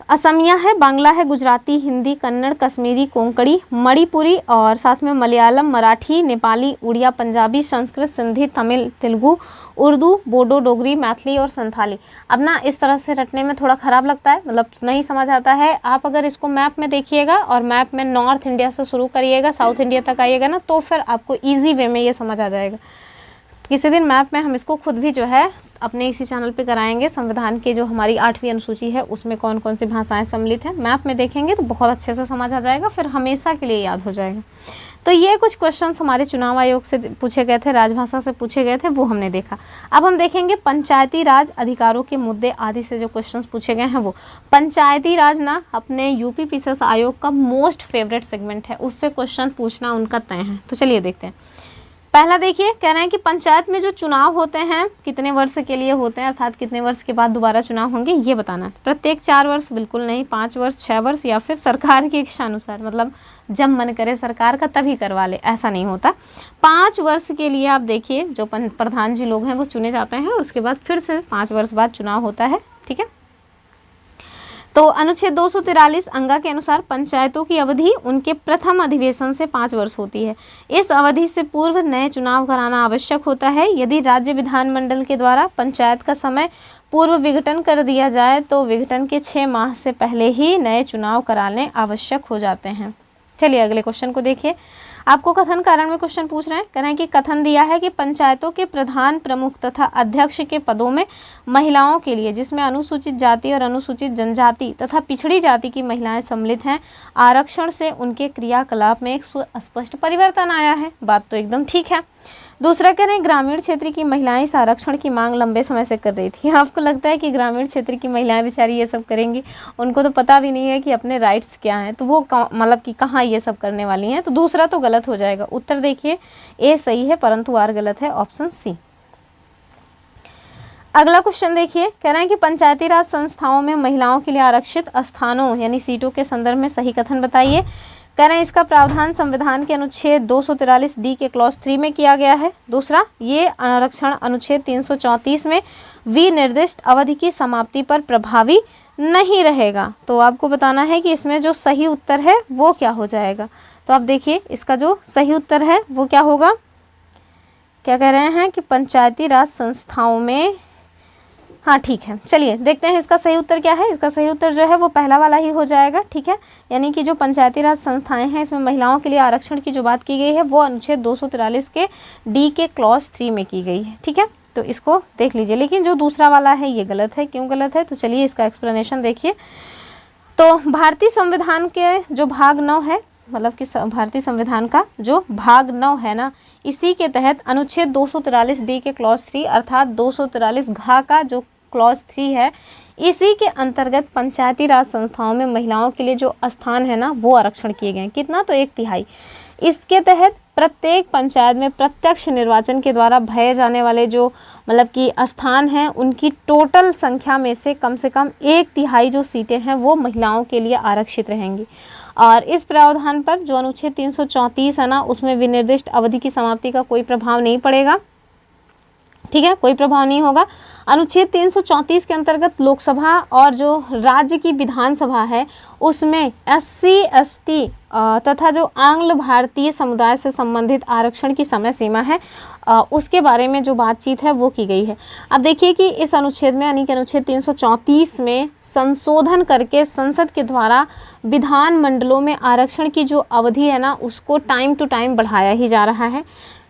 S1: असमिया है, बांग्ला है, गुजराती, हिंदी, कन्नड़, कश्मीरी, कोंकणी, मणिपुरी और साथ में मलयालम, मराठी, नेपाली, उड़िया, पंजाबी, संस्कृत, सिंधी, तमिल, तेलुगु, उर्दू, बोडो, डोगरी, मैथिली और संथाली। अब ना इस तरह से रटने में थोड़ा ख़राब लगता है, मतलब नहीं समझ आता है। आप अगर इसको मैप में देखिएगा और मैप में नॉर्थ इंडिया से शुरू करिएगा, साउथ इंडिया तक आइएगा ना, तो फिर आपको ईजी वे में ये समझ आ जाएगा। किसी दिन मैप में हम इसको खुद भी जो है अपने इसी चैनल पे कराएंगे। संविधान की जो हमारी 8वीं अनुसूची है उसमें कौन कौन सी भाषाएं सम्मिलित हैं, मैप में देखेंगे तो बहुत अच्छे से समझ आ जाएगा, फिर हमेशा के लिए याद हो जाएगा। तो ये कुछ क्वेश्चंस हमारे चुनाव आयोग से पूछे गए थे, राजभाषा से पूछे गए थे, वो हमने देखा। अब हम देखेंगे पंचायती राज अधिकारों के मुद्दे आदि से जो क्वेश्चंस पूछे गए हैं वो। पंचायती राज ना अपने यूपी PCS आयोग का मोस्ट फेवरेट सेगमेंट है, उससे क्वेश्चन पूछना उनका तय है। तो चलिए देखते हैं। पहला देखिए, कह रहे हैं कि पंचायत में जो चुनाव होते हैं कितने वर्ष के लिए होते हैं, अर्थात कितने वर्ष के बाद दोबारा चुनाव होंगे, ये बताना है। प्रत्येक 4 वर्ष, बिल्कुल नहीं, 5 वर्ष, 6 वर्ष, या फिर सरकार की इच्छा अनुसार, मतलब जब मन करे सरकार का तभी करवा ले, ऐसा नहीं होता। 5 वर्ष के लिए आप देखिए जो प्रधान जी लोग हैं वो चुने जाते हैं, उसके बाद फिर से 5 वर्ष बाद चुनाव होता है, ठीक है। तो अनुच्छेद 243 अंगा के अनुसार पंचायतों की अवधि उनके प्रथम अधिवेशन से 5 वर्ष होती है। इस अवधि से पूर्व नए चुनाव कराना आवश्यक होता है। यदि राज्य विधानमंडल के द्वारा पंचायत का समय पूर्व विघटन कर दिया जाए तो विघटन के 6 माह से पहले ही नए चुनाव कराने आवश्यक हो जाते हैं। चलिए अगले क्वेश्चन को देखिए। आपको कथन कारण में क्वेश्चन पूछ रहे हैं। कह रहे हैं कि कथन दिया है कि पंचायतों के प्रधान, प्रमुख तथा अध्यक्ष के पदों में महिलाओं के लिए, जिसमें अनुसूचित जाति और अनुसूचित जनजाति तथा पिछड़ी जाति की महिलाएं सम्मिलित हैं, आरक्षण से उनके क्रियाकलाप में एक सुस्पष्ट परिवर्तन आया है। बात तो एकदम ठीक है। दूसरा कह रहे हैं ग्रामीण क्षेत्र की महिलाएं इस आरक्षण की मांग लंबे समय से कर रही थी। आपको लगता है कि ग्रामीण क्षेत्र की महिलाएं बेचारी ये सब करेंगी, उनको तो पता भी नहीं है कि अपने राइट्स क्या हैं, तो वो मतलब कि कहाँ ये सब करने वाली हैं। तो दूसरा तो गलत हो जाएगा। उत्तर देखिए ए सही है परंतु आर गलत है, ऑप्शन सी। अगला क्वेश्चन देखिए, कह रहे हैं कि पंचायती राज संस्थाओं में महिलाओं के लिए आरक्षित स्थानों यानी सीटों के संदर्भ में सही कथन बताइए। कह रहे हैं इसका प्रावधान संविधान के अनुच्छेद 243 डी के क्लॉज 3 में किया गया है। दूसरा, ये आरक्षण अनुच्छेद 334 में विनिर्दिष्ट अवधि की समाप्ति पर प्रभावी नहीं रहेगा। तो आपको बताना है कि इसमें जो सही उत्तर है वो क्या हो जाएगा। तो आप देखिए इसका जो सही उत्तर है वो क्या होगा। क्या कह रहे हैं कि पंचायती राज संस्थाओं में, हाँ ठीक है, चलिए देखते हैं इसका सही उत्तर क्या है। इसका सही उत्तर जो है वो पहला वाला ही हो जाएगा, ठीक है। यानी कि जो पंचायती राज संस्थाएं हैं इसमें महिलाओं के लिए आरक्षण की जो बात की गई है वो अनुच्छेद 243 के डी के क्लॉज 3 में की गई है, ठीक है। तो इसको देख लीजिए। लेकिन जो दूसरा वाला है ये गलत है। क्यों गलत है, तो चलिए इसका एक्सप्लेनेशन देखिए। तो भारतीय संविधान के जो भाग 9 है, मतलब कि भारतीय संविधान का जो भाग 9 है ना, इसी के तहत अनुच्छेद 243 डी के क्लॉज 3 अर्थात 243 घ का जो क्लॉज 3 है, इसी के अंतर्गत पंचायती राज संस्थाओं में महिलाओं के लिए जो स्थान है ना वो आरक्षण किए गए हैं। कितना, तो 1/3। इसके तहत प्रत्येक पंचायत में प्रत्यक्ष निर्वाचन के द्वारा भरे जाने वाले जो मतलब कि स्थान हैं उनकी टोटल संख्या में से कम 1/3 जो सीटें हैं वो महिलाओं के लिए आरक्षित रहेंगी। और इस प्रावधान पर जो अनुच्छेद 334 है ना उसमें विनिर्दिष्ट अवधि की समाप्ति का कोई प्रभाव नहीं पड़ेगा, ठीक है, कोई प्रभाव नहीं होगा। अनुच्छेद 334 के अंतर्गत लोकसभा और जो राज्य की विधानसभा है उसमें SC ST तथा जो आंग्ल भारतीय समुदाय से संबंधित आरक्षण की समय सीमा है उसके बारे में जो बातचीत है वो की गई है। अब देखिए कि इस अनुच्छेद में यानी कि अनुच्छेद 334 में संशोधन करके संसद के द्वारा विधान मंडलों में आरक्षण की जो अवधि है ना उसको टाइम टू टाइम बढ़ाया ही जा रहा है।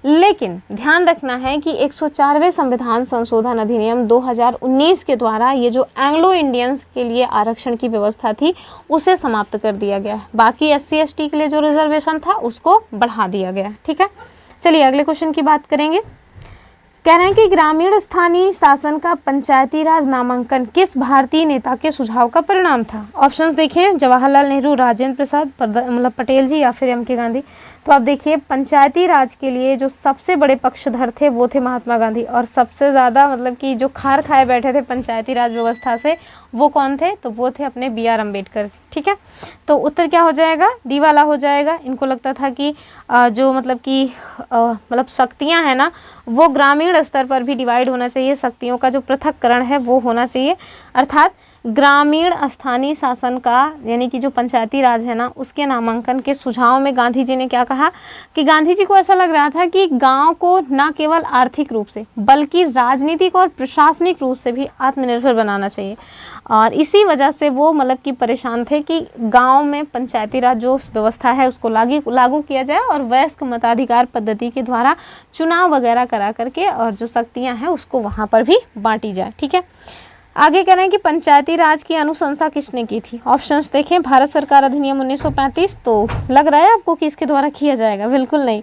S1: लेकिन ध्यान रखना है कि 104वें संविधान संशोधन अधिनियम 2019 के द्वारा ये जो एंग्लो इंडियंस के लिए आरक्षण की व्यवस्था थी उसे समाप्त कर दिया गया है। बाकी SC ST के लिए जो रिजर्वेशन था उसको बढ़ा दिया गया, ठीक है। चलिए अगले क्वेश्चन की बात करेंगे। कह रहे हैं कि ग्रामीण स्थानीय शासन का पंचायती राज नामांकन किस भारतीय नेता के सुझाव का परिणाम था? ऑप्शंस देखिए, जवाहरलाल नेहरू, राजेंद्र प्रसाद, मतलब पटेल जी या फिर एम.के. गांधी। तो आप देखिए, पंचायती राज के लिए जो सबसे बड़े पक्षधर थे वो थे महात्मा गांधी, और सबसे ज़्यादा मतलब कि जो खार खाए बैठे थे पंचायती राज व्यवस्था से वो कौन थे? तो वो थे अपने बी.आर. अम्बेडकर जी। ठीक है, तो उत्तर क्या हो जाएगा? डी वाला हो जाएगा। इनको लगता था कि जो मतलब कि मतलब शक्तियाँ हैं ना, वो ग्रामीण स्तर पर भी डिवाइड होना चाहिए, शक्तियों का जो पृथक्करण है वो होना चाहिए, अर्थात ग्रामीण स्थानीय शासन का यानी कि जो पंचायती राज है ना, उसके नामांकन के सुझाव में गांधी जी ने क्या कहा कि गांधी जी को ऐसा लग रहा था कि गांव को न केवल आर्थिक रूप से बल्कि राजनीतिक और प्रशासनिक रूप से भी आत्मनिर्भर बनाना चाहिए, और इसी वजह से वो मतलब कि परेशान थे कि गांव में पंचायती राज जो व्यवस्था है उसको लागू किया जाए और वयस्क मताधिकार पद्धति के द्वारा चुनाव वगैरह करा करके और जो शक्तियाँ हैं उसको वहाँ पर भी बांटी जाए। ठीक है, आगे कह रहे हैं कि पंचायती राज की अनुशंसा किसने की थी? ऑप्शंस देखें, भारत सरकार अधिनियम 1935, तो लग रहा है आपको कि इसके द्वारा किया जाएगा? बिल्कुल नहीं।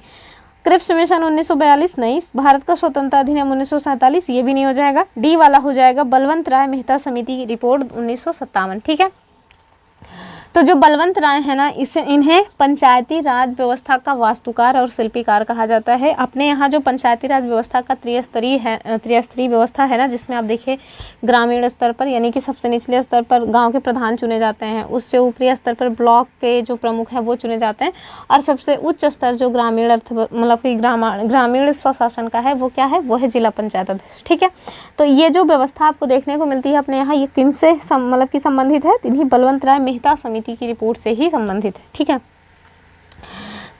S1: क्रिप्स मिशन 1942 नहीं। भारत का स्वतंत्रता अधिनियम 1947, ये भी नहीं हो जाएगा। डी वाला हो जाएगा, बलवंत राय मेहता समिति की रिपोर्ट 1957। ठीक है, तो जो बलवंत राय है ना, इन्हें पंचायती राज व्यवस्था का वास्तुकार और शिल्पीकार कहा जाता है। अपने यहाँ जो पंचायती राज व्यवस्था का त्रिस्तरीय व्यवस्था है ना, जिसमें आप देखिए ग्रामीण स्तर पर यानी कि सबसे निचले स्तर पर गांव के प्रधान चुने जाते हैं, उससे ऊपरी स्तर पर ब्लॉक के जो प्रमुख हैं वो चुने जाते हैं, और सबसे उच्च स्तर जो ग्रामीण मतलब कि ग्रामीण स्वशासन का है वो क्या है? वो है जिला पंचायत अध्यक्ष। ठीक है, तो ये जो व्यवस्था आपको देखने को मिलती है अपने यहाँ, ये किनसे मतलब कि संबंधित है? इन्हीं बलवंत राय मेहता समिति की रिपोर्ट से ही संबंधित है। ठीक है,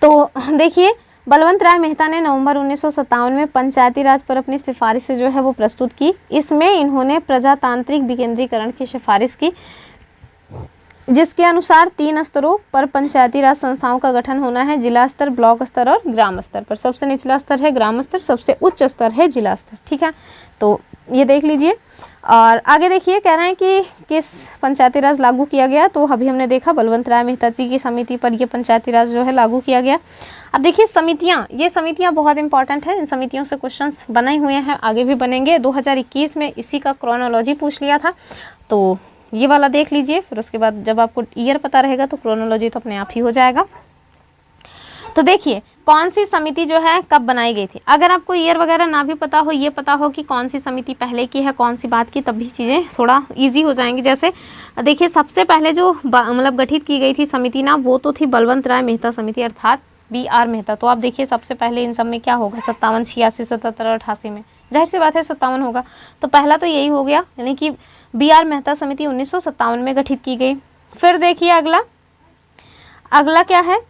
S1: तो देखिए बलवंत राय मेहता ने नवंबर 1957 में पंचायती राज पर अपनी सिफारिश जो है वो प्रस्तुत की। इसमें इन्होंने प्रजातांत्रिक विकेंद्रीकरण की सिफारिश की, जिसके अनुसार 3 स्तरों पर पंचायती राज संस्थाओं का गठन होना है, जिला स्तर, ब्लॉक स्तर और ग्राम स्तर पर। सबसे निचला स्तर है ग्राम स्तर, सबसे उच्च स्तर है जिला स्तर। ठीक है, तो ये देख लीजिए। और आगे देखिए, कह रहे हैं कि किस पंचायती राज लागू किया गया? तो अभी हमने देखा बलवंत राय मेहता जी की समिति पर ये पंचायती राज जो है लागू किया गया। अब देखिए समितियां, ये समितियां बहुत इंपॉर्टेंट है, इन समितियों से क्वेश्चंस बने हुए हैं, आगे भी बनेंगे। 2021 में इसी का क्रोनोलॉजी पूछ लिया था, तो ये वाला देख लीजिए, फिर उसके बाद जब आपको ईयर पता रहेगा तो क्रोनोलॉजी तो अपने आप ही हो जाएगा। तो देखिए कौन सी समिति जो है कब बनाई गई थी। अगर आपको ईयर वगैरह ना भी पता हो, ये पता हो कि कौन सी समिति पहले की है कौन सी बात की, तब भी चीज़ें थोड़ा इजी हो जाएंगी। जैसे देखिए सबसे पहले जो मतलब गठित की गई थी समिति ना, वो तो थी बलवंत राय मेहता समिति अर्थात बी.आर. मेहता। तो आप देखिए सबसे पहले इन सब में क्या होगा, 57, 86, 77 और 88 में, जाहिर सी बात है 57 होगा। तो पहला तो यही हो गया, यानी कि बी.आर. मेहता समिति 1957 में गठित की गई। फिर देखिए अगला क्या है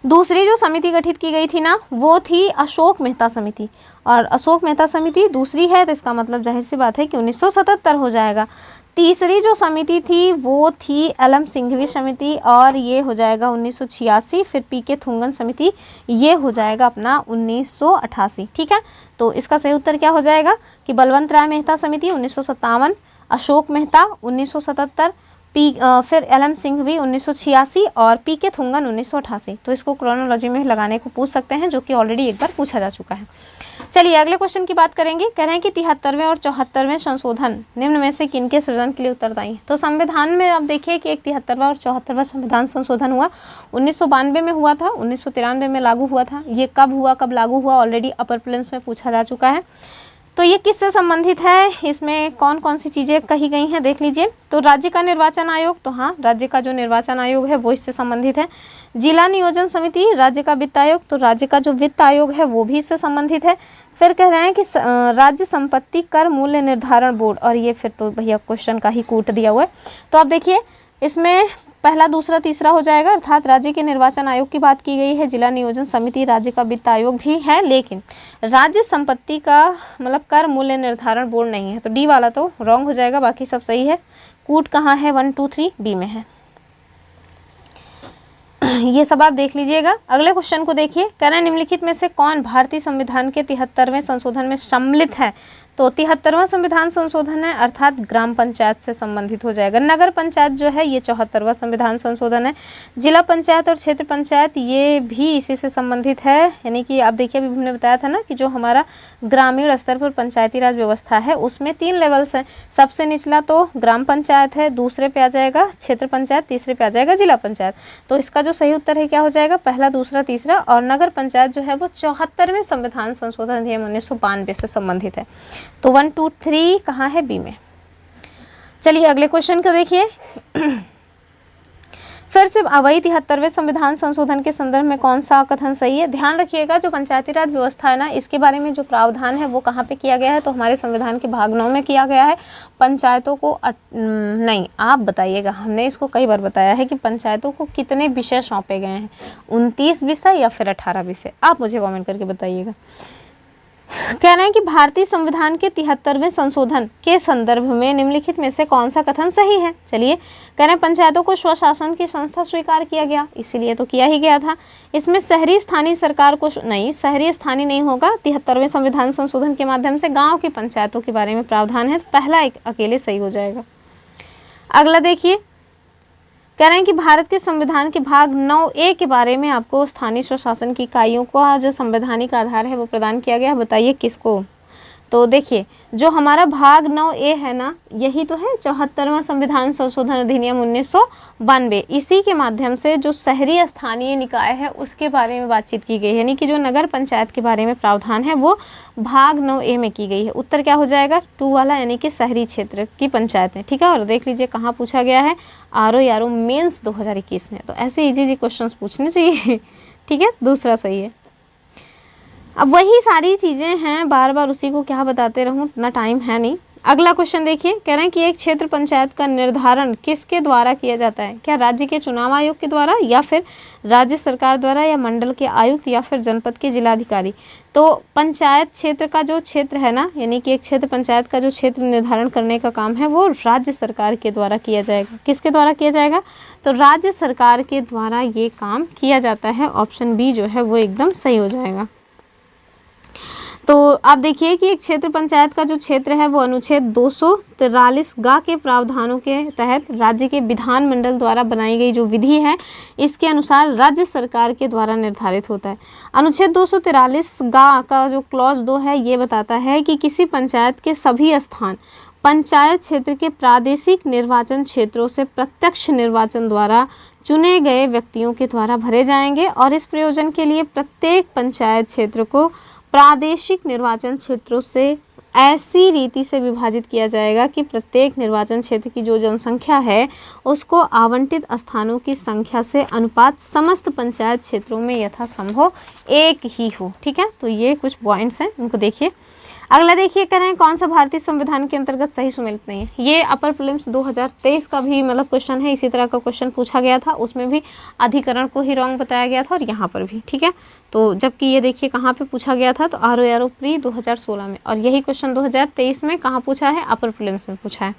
S1: दूसरी जो समिति गठित की गई थी ना, वो थी अशोक मेहता समिति, और अशोक मेहता समिति दूसरी है, तो इसका मतलब जाहिर सी बात है कि 1977 हो जाएगा। तीसरी जो समिति थी वो थी एल.एम. सिंघवी समिति, और ये हो जाएगा 1986। फिर पी.के. थुंगन समिति, ये हो जाएगा अपना 1988। ठीक है, तो इसका सही उत्तर क्या हो जाएगा कि बलवंत राय मेहता समिति 1957, अशोक मेहता 1977, फिर एल.एम. सिंघवी 1986 और पी.के. थुंगन 1988। तो इसको क्रोनोलॉजी में लगाने को पूछ सकते हैं, जो कि ऑलरेडी एक बार पूछा जा चुका है। चलिए अगले क्वेश्चन की बात करेंगे। कह रहे हैं कि 73वें और 74वें संशोधन निम्न में से किनके सृजन के लिए उत्तरदायी है? तो संविधान में आप देखिए कि एक 73वां और 74वां संविधान संशोधन हुआ, 1992 में हुआ था, 1993 में लागू हुआ था। ये कब हुआ, कब लागू हुआ, ऑलरेडी अपर प्रीलिम्स में पूछा जा चुका है। तो ये किससे संबंधित है, इसमें कौन कौन सी चीज़ें कही गई हैं देख लीजिए। तो राज्य का निर्वाचन आयोग, तो हाँ राज्य का जो निर्वाचन आयोग है वो इससे संबंधित है। जिला नियोजन समिति, राज्य का वित्त आयोग, तो राज्य का जो वित्त आयोग है वो भी इससे संबंधित है। फिर कह रहे हैं कि राज्य संपत्ति कर मूल्य निर्धारण बोर्ड, और ये फिर तो भैया क्वेश्चन का ही कूट दिया हुआ है। तो आप देखिए इसमें पहला, दूसरा, तीसरा हो जाएगा, अर्थात राज्य के निर्वाचन आयोग की बात की गई है, जिला नियोजन समिति, राज्य का वित्त आयोग भी है, लेकिन राज्य संपत्ति का मतलब कर मूल्य निर्धारण बोर्ड नहीं है। तो डी वाला तो रॉन्ग हो जाएगा, बाकी सब सही है। कूट कहाँ है, 1, 2, 3 बी में है। ये सब आप देख लीजिएगा। अगले क्वेश्चन को देखिए, कह रहे हैं निम्नलिखित में से कौन भारतीय संविधान के 73वें संशोधन में सम्मिलित है? तो 73वां संविधान संशोधन है, अर्थात ग्राम पंचायत से संबंधित हो जाएगा। नगर पंचायत जो है ये 74वां संविधान संशोधन है। जिला पंचायत और क्षेत्र पंचायत ये भी इसी से संबंधित है, यानी कि आप देखिए अभी हमने बताया था ना कि जो हमारा ग्रामीण स्तर पर पंचायती राज व्यवस्था है उसमें 3 लेवल्स हैं। सबसे निचला तो ग्राम पंचायत है, दूसरे पे आ जाएगा क्षेत्र पंचायत, तीसरे पे आ जाएगा जिला पंचायत। तो इसका जो सही उत्तर है क्या हो जाएगा, पहला, दूसरा, तीसरा। और नगर पंचायत जो है वो 74वें संविधान संशोधन अधिनियम 1992 से संबंधित है। तो 1, 2, 3 कहाँ है, बी में। चलिए अगले क्वेश्चन को देखिए। फिर से वही 73वें संविधान संशोधन के संदर्भ में कौन सा कथन सही है। ध्यान रखिएगा जो पंचायती राज व्यवस्था है ना, इसके बारे में जो प्रावधान है वो कहाँ पे किया गया है, तो हमारे संविधान के भाग 9 में किया गया है। पंचायतों को नहीं, आप बताइएगा, हमने इसको कई बार बताया है कि पंचायतों को कितने विषय सौंपे गए हैं, 29 विषय या फिर 18 विषय, आप मुझे कमेंट करके बताइएगा। कह रहे हैं कि भारतीय संविधान के 73वें संशोधन के संदर्भ में निम्नलिखित में से कौन सा कथन सही है। चलिए, कह रहे हैं पंचायतों को स्वशासन की संस्था स्वीकार किया गया, इसीलिए तो किया ही गया था। इसमें शहरी स्थानीय सरकार को नहीं, शहरी स्थानीय नहीं होगा। 73वें संविधान संशोधन के माध्यम से गाँव की पंचायतों के बारे में प्रावधान है, तो पहला एक अकेले सही हो जाएगा। अगला देखिए, कह रहे हैं कि भारत के संविधान के भाग 9A के बारे में आपको स्थानीय स्वशासन की इकाइयों का जो संवैधानिक आधार है वो प्रदान किया गया, बताइए किसको। तो देखिए जो हमारा भाग 9A है ना, यही तो है 74वां संविधान संशोधन अधिनियम 1992। इसी के माध्यम से जो शहरी स्थानीय निकाय है उसके बारे में बातचीत की गई, यानी कि जो नगर पंचायत के बारे में प्रावधान है वो भाग 9A में की गई है। उत्तर क्या हो जाएगा, 2 वाला, यानी कि शहरी क्षेत्र की पंचायतें। ठीक है, और देख लीजिए कहाँ पूछा गया है, RO मेंस 2021 में। तो ऐसे इजी क्वेश्चन पूछने चाहिए। ठीक है, दूसरा सही है। अब वही सारी चीज़ें हैं, बार बार उसी को क्या बताते रहूं, इतना टाइम है नहीं। अगला क्वेश्चन देखिए, कह रहे हैं कि एक क्षेत्र पंचायत का निर्धारण किसके द्वारा किया जाता है, क्या राज्य के चुनाव आयोग के द्वारा, या फिर राज्य सरकार द्वारा, या मंडल के आयुक्त, या फिर जनपद के जिलाधिकारी। तो पंचायत क्षेत्र का जो क्षेत्र है ना, यानी कि एक क्षेत्र पंचायत का जो क्षेत्र निर्धारण करने का काम है वो राज्य सरकार के द्वारा किया जाएगा। किसके द्वारा किया जाएगा, तो राज्य सरकार के द्वारा ये काम किया जाता है। ऑप्शन बी जो है वो एकदम सही हो जाएगा। तो आप देखिए कि एक क्षेत्र पंचायत का जो क्षेत्र है वो अनुच्छेद 243 गा के प्रावधानों के तहत राज्य के विधानमंडल द्वारा बनाई गई जो विधि है इसके अनुसार राज्य सरकार के द्वारा निर्धारित होता है। अनुच्छेद 243 गा का जो क्लॉज 2 है ये बताता है कि किसी पंचायत के सभी स्थान पंचायत क्षेत्र के प्रादेशिक निर्वाचन क्षेत्रों से प्रत्यक्ष निर्वाचन द्वारा चुने गए व्यक्तियों के द्वारा भरे जाएंगे और इस प्रयोजन के लिए प्रत्येक पंचायत क्षेत्र को प्रादेशिक निर्वाचन क्षेत्रों से ऐसी रीति से विभाजित किया जाएगा कि प्रत्येक निर्वाचन क्षेत्र की जो जनसंख्या है उसको आवंटित स्थानों की संख्या से अनुपात समस्त पंचायत क्षेत्रों में यथासंभव एक ही हो। ठीक है, तो ये कुछ पॉइंट्स हैं, इनको देखिए। अगला देखिए, कह रहे हैं कौन सा भारतीय संविधान के अंतर्गत सही सम्मिलित नहीं है। ये अपर प्रीलिम्स 2023 का भी मतलब क्वेश्चन है, इसी तरह का क्वेश्चन पूछा गया था, उसमें भी अधिकरण को ही रॉन्ग बताया गया था और यहाँ पर भी। ठीक है, तो जबकि ये देखिए कहाँ पे पूछा गया था, तो RO प्री 2016 में, और यही क्वेश्चन 2023 में कहाँ पूछा है, अपर प्रीलिम्स में पूछा है।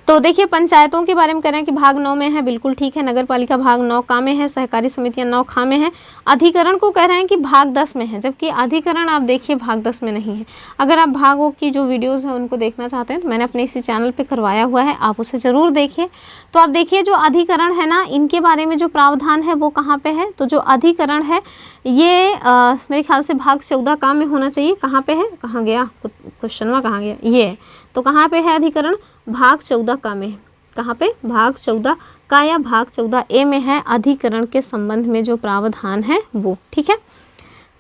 S1: तो देखिए पंचायतों के बारे में कह रहे हैं कि भाग 9 में है, बिल्कुल ठीक है। नगर पालिका भाग 9 का में है, सहकारी समितियां 9 खा में है। अधिकरण को कह रहे हैं कि भाग 10 में है, जबकि अधिकरण आप देखिए भाग 10 में नहीं है। अगर आप भागों की जो वीडियोस हैं उनको देखना चाहते हैं तो मैंने अपने इसी चैनल पे करवाया हुआ है, आप उसे ज़रूर देखिए। तो आप देखिए जो अधिकरण है ना, इनके बारे में जो प्रावधान है वो कहाँ पे है, तो जो अधिकरण है ये मेरे ख्याल से भाग 14 का में होना चाहिए। कहाँ पे है, कहाँ गया क्वेश्चन, कहाँ गया, ये तो कहाँ पे है अधिकरण, भाग 14 का में। कहाँ पे, भाग 14 का या भाग 14A में है अधिकरण के संबंध में जो प्रावधान है वो। ठीक है,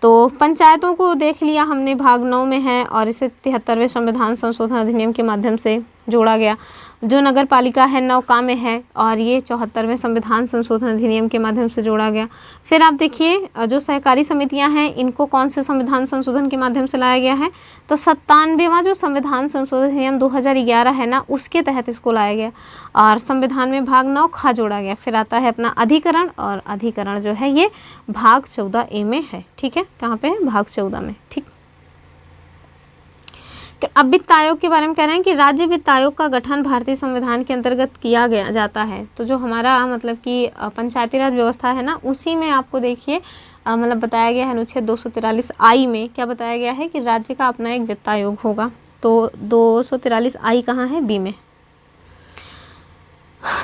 S1: तो पंचायतों को देख लिया हमने, भाग 9 में है और इसे 73वें संविधान संशोधन अधिनियम के माध्यम से जोड़ा गया। जो नगर पालिका है 9 का में है और ये 74वें संविधान संशोधन अधिनियम के माध्यम से जोड़ा गया। फिर आप देखिए जो सहकारी समितियां हैं इनको कौन से संविधान संशोधन के माध्यम से लाया गया है, तो 97वां जो संविधान संशोधन अधिनियम 2011 है ना, उसके तहत इसको लाया गया और संविधान में भाग 9 खा जोड़ा गया। फिर आता है अपना अधिकरण, और अधिकरण जो है ये भाग 14A में है। ठीक है, कहाँ पे है, भाग 14 में। ठीक, अब वित्त आयोग के बारे में कह रहे हैं कि राज्य वित्त आयोग का गठन भारतीय संविधान के अंतर्गत किया गया जाता है। तो जो हमारा मतलब कि पंचायती राज व्यवस्था है ना, उसी में आपको देखिए मतलब बताया गया है अनुच्छेद 243 में क्या बताया गया है कि राज्य का अपना एक वित्त आयोग होगा। तो 243 कहाँ है, बी में।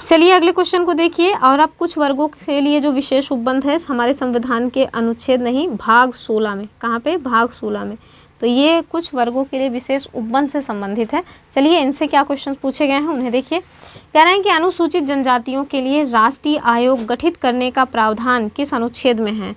S1: चलिए अगले क्वेश्चन को देखिए। और अब कुछ वर्गों के लिए जो विशेष उपबंध है हमारे संविधान के अनुच्छेद नहीं भाग 16 में, कहाँ पे, भाग 16 में। तो ये कुछ वर्गों के लिए विशेष उपबंध से संबंधित है। चलिए इनसे क्या क्वेश्चन पूछे गए हैं उन्हें देखिए। कह रहे हैं कि अनुसूचित जनजातियों के लिए राष्ट्रीय आयोग गठित करने का प्रावधान किस अनुच्छेद में है।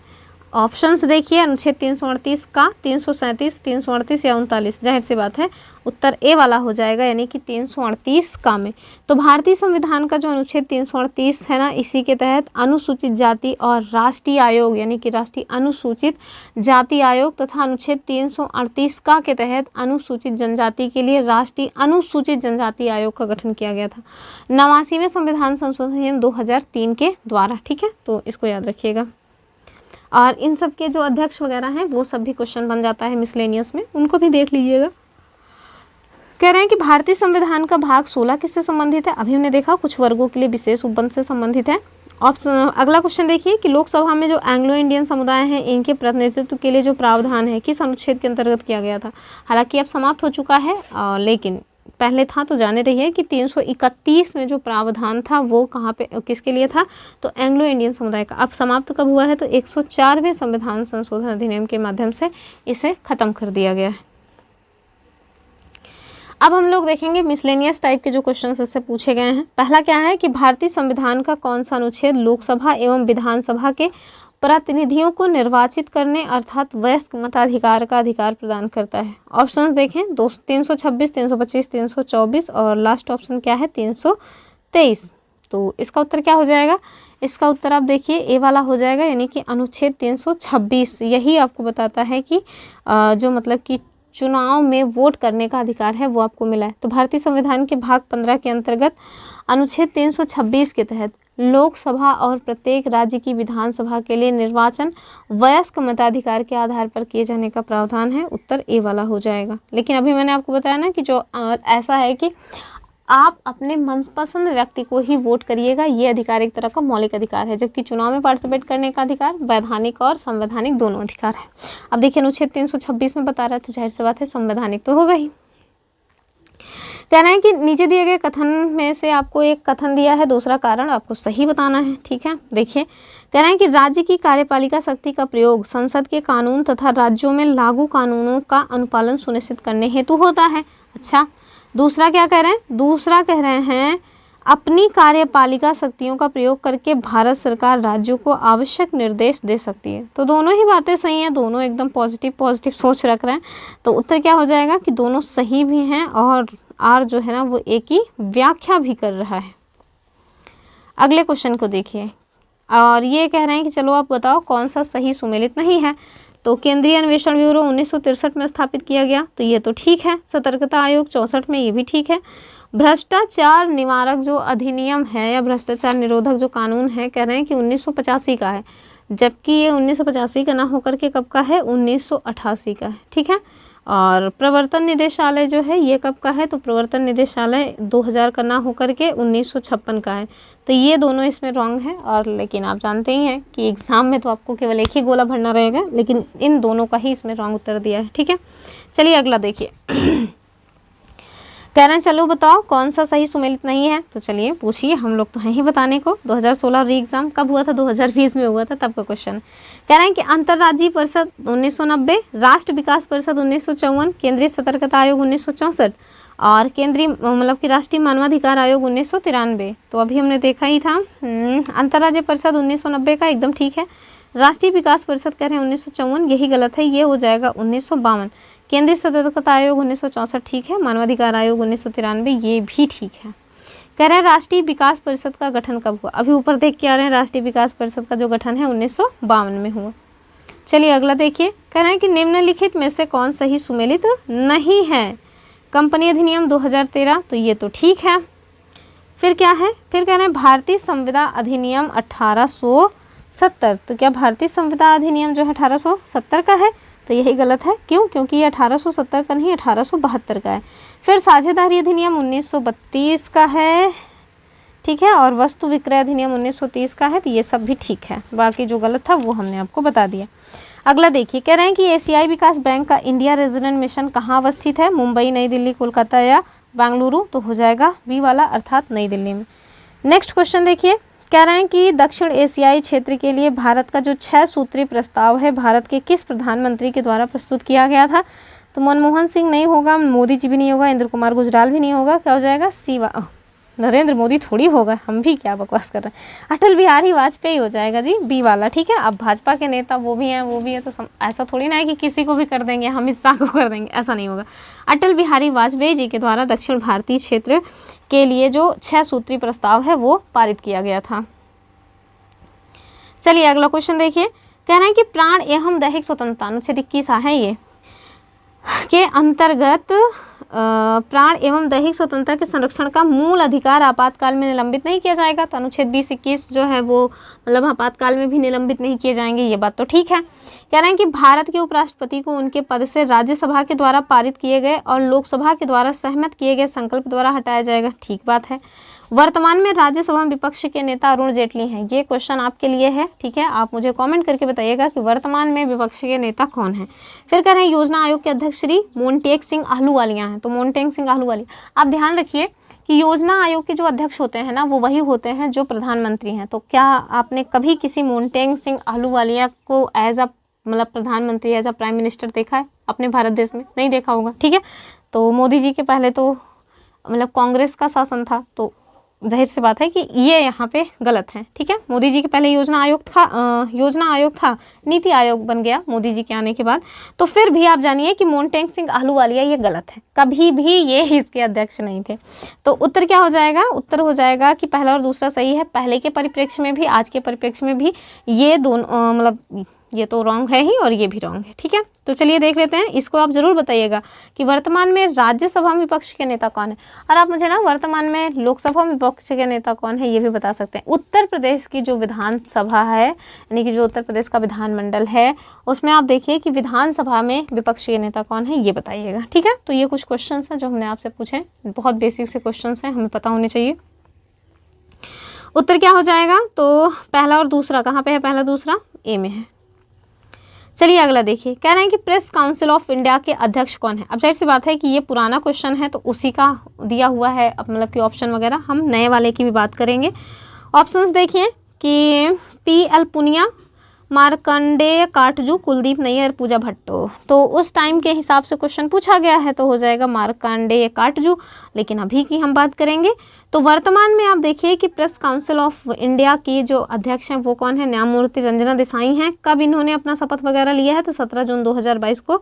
S1: ऑप्शंस देखिए, अनुच्छेद 338 का, 337, 338 या 39। जाहिर सी बात है उत्तर ए वाला हो जाएगा, यानी कि 338 का में। तो भारतीय संविधान का जो अनुच्छेद 338 है ना, इसी के तहत अनुसूचित जाति और राष्ट्रीय आयोग यानी कि राष्ट्रीय अनुसूचित जाति आयोग तथा अनुच्छेद 338 का के तहत अनुसूचित जनजाति के लिए राष्ट्रीय अनुसूचित जनजाति आयोग का गठन किया गया था 89वें संविधान संशोधन 2003 के द्वारा। ठीक है, तो इसको याद रखिएगा। और इन सब के जो अध्यक्ष वगैरह हैं वो सब भी क्वेश्चन बन जाता है मिसलेनियस में, उनको भी देख लीजिएगा। कह रहे हैं कि भारतीय संविधान का भाग 16 किससे संबंधित है। अभी हमने देखा कुछ वर्गों के लिए विशेष उपबंध से संबंधित है। ऑप्शन अगला क्वेश्चन देखिए कि लोकसभा में जो एंग्लो इंडियन समुदाय हैं इनके प्रतिनिधित्व के लिए जो प्रावधान है किस अनुच्छेद के अंतर्गत किया गया था। हालांकि अब समाप्त हो चुका है, लेकिन पहले था तो जाने रहिए कि 331 में जो प्रावधान था वो कहाँ पे किसके लिए था, तो एंग्लो इंडियन समुदाय का। अब समाप्त कब हुआ है, तो 104वें संविधान संशोधन अधिनियम के माध्यम से इसे खत्म कर दिया गया है। अब हम लोग देखेंगे मिसलेनियस टाइप के जो क्वेश्चन इससे पूछे गए हैं। पहला क्या है कि भारतीय संविधान का कौन सा अनुच्छेद लोकसभा एवं विधानसभा के प्रतिनिधियों को निर्वाचित करने अर्थात वयस्क मताधिकार का अधिकार प्रदान करता है। ऑप्शन देखें 326, 325, 324 और लास्ट ऑप्शन क्या है 323। तो इसका उत्तर क्या हो जाएगा, इसका उत्तर आप देखिए ए वाला हो जाएगा, यानी कि अनुच्छेद 326 यही आपको बताता है कि जो मतलब कि चुनाव में वोट करने का अधिकार है वो आपको मिला है। तो भारतीय संविधान के भाग 15 के अंतर्गत अनुच्छेद 326 के तहत लोकसभा और प्रत्येक राज्य की विधानसभा के लिए निर्वाचन वयस्क मताधिकार के आधार पर किए जाने का प्रावधान है। उत्तर ए वाला हो जाएगा। लेकिन अभी मैंने आपको बताया ना कि जो ऐसा है कि आप अपने मनपसंद व्यक्ति को ही वोट करिएगा, ये अधिकार एक तरह का मौलिक अधिकार है, जबकि चुनाव में पार्टिसिपेट करने का अधिकार वैधानिक और संवैधानिक दोनों अधिकार है। अब देखिए अनुच्छेद 326 में बता रहा है तो जाहिर सी बात है संवैधानिक तो होगा ही। कहना है कि नीचे दिए गए कथन में से आपको एक कथन दिया है, दूसरा कारण आपको सही बताना है। ठीक है, देखिए कहना है कि राज्य की कार्यपालिका शक्ति का प्रयोग संसद के कानून तथा राज्यों में लागू कानूनों का अनुपालन सुनिश्चित करने हेतु होता है। अच्छा, दूसरा क्या कह रहे हैं, दूसरा कह रहे हैं अपनी कार्यपालिका शक्तियों का प्रयोग करके भारत सरकार राज्यों को आवश्यक निर्देश दे सकती है। तो दोनों ही बातें सही हैं, दोनों एकदम पॉजिटिव सोच रख रहे हैं। तो उत्तर क्या हो जाएगा कि दोनों सही भी हैं और आर जो है ना वो एक ही व्याख्या भी कर रहा है। अगले क्वेश्चन को देखिए और ये कह रहे हैं कि चलो आप बताओ कौन सा सही सुमेलित नहीं है। तो केंद्रीय अन्वेषण ब्यूरो 1963 में स्थापित किया गया, तो ये तो ठीक है। सतर्कता आयोग 64 में, ये भी ठीक है। भ्रष्टाचार निवारक जो अधिनियम है या भ्रष्टाचार निरोधक जो कानून है कह रहे हैं कि 1985 का है, जबकि ये 1985 का ना होकर के कब का है, 1988 का है। ठीक है, और प्रवर्तन निदेशालय जो है ये कब का है, तो प्रवर्तन निदेशालय 2000 का ना होकर के 1956 का है। तो ये दोनों इसमें रॉन्ग है। और लेकिन आप जानते ही हैं कि एग्जाम में तो आपको केवल एक ही गोला भरना रहेगा, लेकिन इन दोनों का ही इसमें रॉन्ग उत्तर दिया है। ठीक है, चलिए अगला देखिए। कह रहे हैं चलो बताओ कौन सा सही सुमेलित नहीं है। तो चलिए पूछिए, हम लोग तो हैं ही बताने को। 2016 री एग्जाम कब हुआ था, 2020 में हुआ था, तब का क्वेश्चन। कह रहे हैं कि अंतर्राज्यीय परिषद 1990, राष्ट्र विकास परिषद 1954, केंद्रीय सतर्कता आयोग 1964 और केंद्रीय मतलब कि राष्ट्रीय मानवाधिकार आयोग 1993। तो अभी हमने देखा ही था अंतर्राज्यीय परिषद 1990 का एकदम ठीक है। राष्ट्रीय विकास परिषद कह रहे हैं 1954, यही गलत है, ये हो जाएगा 1952। केंद्रीय सतर्कता आयोग 1964 ठीक है। मानवाधिकार आयोग 1993 ये भी ठीक है। कह रहे हैं राष्ट्रीय विकास परिषद का गठन कब हुआ। अभी ऊपर देख के आ रहे हैं राष्ट्रीय विकास परिषद का जो गठन है 1952 में हुआ। चलिए अगला देखिए। कह रहे हैं कि निम्नलिखित में से कौन सही सुमेलित नहीं है। कंपनी अधिनियम 2013, तो ये तो ठीक है। फिर क्या है, फिर कह रहे हैं भारतीय संविदा अधिनियम 1870, तो क्या भारतीय संविदा अधिनियम जो है 1870 का है, तो यही गलत है। क्यों, क्योंकि ये 1870 का नहीं 1872 का है। फिर साझेदारी अधिनियम 1932 का है, ठीक है। और वस्तु विक्रय अधिनियम 1930 का है, तो ये सब भी ठीक है, बाकी जो गलत था वो हमने आपको बता दिया। अगला देखिए, कह रहे हैं कि एशियाई विकास बैंक का इंडिया रेजिडेंट मिशन कहाँ अवस्थित है, मुंबई, नई दिल्ली, कोलकाता या बेंगलुरु, तो हो जाएगा बी वाला अर्थात नई दिल्ली में। नेक्स्ट क्वेश्चन देखिए, कह रहे हैं कि दक्षिण एशियाई क्षेत्र के लिए भारत का जो 6 सूत्रीय प्रस्ताव है भारत के किस प्रधानमंत्री के द्वारा प्रस्तुत किया गया था, तो मनमोहन सिंह नहीं होगा, मोदी जी भी नहीं होगा, इंद्र कुमार गुजराल भी नहीं होगा, क्या हो जाएगा सी नरेंद्र मोदी थोड़ी होगा, हम भी क्या बकवास कर रहे हैं, अटल बिहारी वाजपेयी हो जाएगा जी, बी वाला। ठीक है। अब भाजपा के नेता वो भी हैं तो ऐसा थोड़ी ना है कि किसी को भी कर देंगे, हम अमित शाह को कर देंगे, ऐसा नहीं होगा। अटल बिहारी वाजपेयी जी के द्वारा दक्षिण भारतीय क्षेत्र के लिए जो 6 सूत्रीय प्रस्ताव है वो पारित किया गया था। चलिए अगला क्वेश्चन देखिए, कह रहे हैं कि प्राण एवं दैहिक स्वतंत्रता अनुच्छेद 21 है ये के अंतर्गत प्राण एवं दैहिक स्वतंत्रता के संरक्षण का मूल अधिकार आपातकाल में निलंबित नहीं किया जाएगा, तो अनुच्छेद 20-21 जो है वो मतलब आपातकाल में भी निलंबित नहीं किए जाएंगे, ये बात तो ठीक है। कह रहे हैं कि भारत के उपराष्ट्रपति को उनके पद से राज्यसभा के द्वारा पारित किए गए और लोकसभा के द्वारा सहमत किए गए संकल्प द्वारा हटाया जाएगा, ठीक बात है। वर्तमान में राज्यसभा में विपक्ष के नेता अरुण जेटली हैं, ये क्वेश्चन आपके लिए है। ठीक है, आप मुझे कमेंट करके बताइएगा कि वर्तमान में विपक्ष के नेता कौन है। फिर कह रहे हैं योजना आयोग के अध्यक्ष श्री मोन्टेक सिंह आहलूवालिया हैं, तो मोन्टेक सिंह आहलूवालिया, आप ध्यान रखिए कि योजना आयोग के जो अध्यक्ष होते हैं ना वो वही होते हैं जो प्रधानमंत्री हैं। तो क्या आपने कभी किसी मोन्टेक सिंह आहलूवालिया को एज अ मतलब प्रधानमंत्री, एज अ प्राइम मिनिस्टर देखा है अपने भारत देश में? नहीं देखा होगा। ठीक है, तो मोदी जी के पहले तो मतलब कांग्रेस का शासन था, तो जाहिर सी बात है कि ये यहाँ पे गलत है। ठीक है, मोदी जी के पहले योजना आयोग था, नीति आयोग बन गया मोदी जी के आने के बाद। तो फिर भी आप जानिए कि मोन्टेक सिंह आहलूवालिया ये गलत है, कभी भी ये इसके अध्यक्ष नहीं थे। तो उत्तर क्या हो जाएगा? उत्तर हो जाएगा कि पहला और दूसरा सही है। पहले के परिप्रेक्ष्य में भी, आज के परिप्रेक्ष्य में भी ये दोनों मतलब ये तो रॉन्ग है ही और ये भी रॉन्ग है। ठीक है, तो चलिए देख लेते हैं। इसको आप जरूर बताइएगा कि वर्तमान में राज्यसभा में विपक्ष के नेता कौन है, और आप मुझे ना वर्तमान में लोकसभा में विपक्ष के नेता कौन है ये भी बता सकते हैं। उत्तर प्रदेश की जो विधानसभा है, यानी कि जो उत्तर प्रदेश का विधानमंडल है, उसमें आप देखिए कि विधानसभा में विपक्ष के नेता कौन है ये बताइएगा। ठीक है, तो ये कुछ क्वेश्चन हैं जो हमने आपसे पूछे, बहुत बेसिक से क्वेश्चन हैं, हमें पता होने चाहिए। उत्तर क्या हो जाएगा? तो पहला और दूसरा कहाँ पे है? पहला दूसरा ए में है। चलिए अगला देखिए, कह रहे हैं कि प्रेस काउंसिल ऑफ इंडिया के अध्यक्ष कौन है। अब जाहिर सी बात है कि ये पुराना क्वेश्चन है, तो उसी का दिया हुआ है मतलब कि ऑप्शन वगैरह। हम नए वाले की भी बात करेंगे। ऑप्शंस देखिए कि PL पुनिया, मार्कंडेय काटजू, कुलदीप नैयर, पूजा भट्टो। तो उस टाइम के हिसाब से क्वेश्चन पूछा गया है, तो हो जाएगा मार्कंडेय काटजू। लेकिन अभी की हम बात करेंगे तो वर्तमान में आप देखिए कि प्रेस काउंसिल ऑफ इंडिया की जो अध्यक्ष हैं वो कौन है? न्यायमूर्ति रंजना देसाई हैं। कब इन्होंने अपना शपथ वगैरह लिया है? तो 17 जून 2022 को।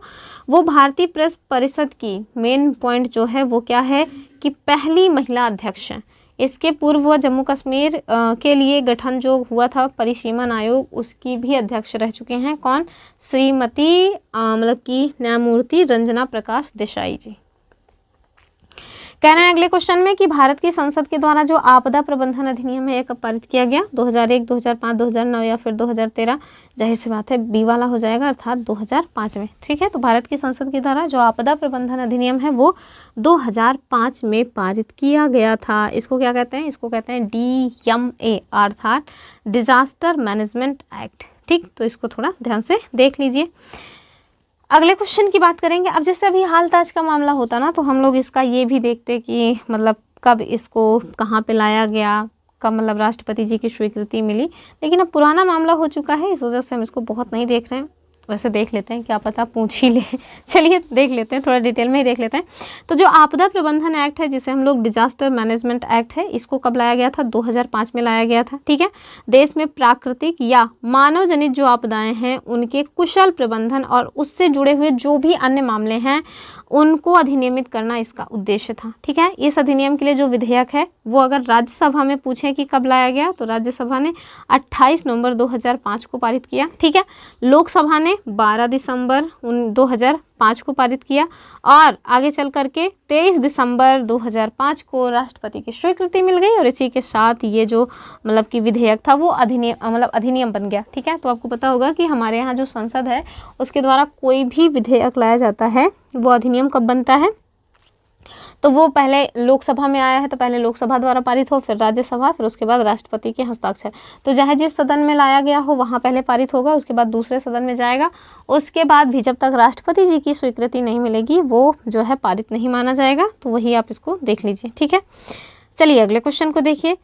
S1: वो भारतीय प्रेस परिषद की मेन पॉइंट जो है वो क्या है कि पहली महिला अध्यक्ष हैं। इसके पूर्व वह जम्मू कश्मीर के लिए गठन जो हुआ था परिसीमन आयोग, उसकी भी अध्यक्ष रह चुके हैं। कौन? श्रीमती मतलब कि न्यायमूर्ति रंजना प्रकाश देसाई जी। कह रहे हैं अगले क्वेश्चन में कि भारत की संसद के द्वारा जो आपदा प्रबंधन अधिनियम है कब पारित किया गया? 2001, 2005, 2009 या फिर 2013? जाहिर सी बात है बी वाला हो जाएगा, अर्थात 2005 में। ठीक है, तो भारत की संसद के द्वारा जो आपदा प्रबंधन अधिनियम है वो 2005 में पारित किया गया था। इसको क्या कहते हैं? इसको कहते हैं DMA अर्थात डिजास्टर मैनेजमेंट एक्ट। ठीक, तो इसको थोड़ा ध्यान से देख लीजिए। अगले क्वेश्चन की बात करेंगे। अब जैसे अभी हाल ताज का मामला होता ना, तो हम लोग इसका ये भी देखते कि मतलब कब इसको कहाँ पे लाया गया, कब मतलब राष्ट्रपति जी की स्वीकृति मिली। लेकिन अब पुराना मामला हो चुका है, इस वजह से हम इसको बहुत नहीं देख रहे हैं। वैसे देख लेते हैं, क्या पता पूछ ही ले। चलिए देख लेते हैं, थोड़ा डिटेल में ही देख लेते हैं। तो जो आपदा प्रबंधन एक्ट है, जिसे हम लोग डिजास्टर मैनेजमेंट एक्ट है, इसको कब लाया गया था? 2005 में लाया गया था। ठीक है, देश में प्राकृतिक या मानव जनित जो आपदाएं हैं उनके कुशल प्रबंधन और उससे जुड़े हुए जो भी अन्य मामले हैं उनको अधिनियमित करना इसका उद्देश्य था। ठीक है, इस अधिनियम के लिए जो विधेयक है वो अगर राज्यसभा में पूछे कि कब लाया गया, तो राज्यसभा ने 28 नवंबर 2005 को पारित किया। ठीक है, लोकसभा ने 12 दिसंबर 2005 को पारित किया और आगे चल करके 23 दिसंबर 2005 को राष्ट्रपति की स्वीकृति मिल गई और इसी के साथ ये जो मतलब कि विधेयक था वो अधिनियम बन गया। ठीक है, तो आपको पता होगा कि हमारे यहाँ जो संसद है उसके द्वारा कोई भी विधेयक लाया जाता है वो अधिनियम कब बनता है? तो वो पहले लोकसभा में आया है तो पहले लोकसभा द्वारा पारित हो, फिर राज्यसभा, फिर उसके बाद राष्ट्रपति के हस्ताक्षर। तो चाहे जिस सदन में लाया गया हो वहाँ पहले पारित होगा, उसके बाद दूसरे सदन में जाएगा, उसके बाद भी जब तक राष्ट्रपति जी की स्वीकृति नहीं मिलेगी वो जो है पारित नहीं माना जाएगा। तो वही आप इसको देख लीजिए, ठीक है। चलिए अगले क्वेश्चन को देखिए।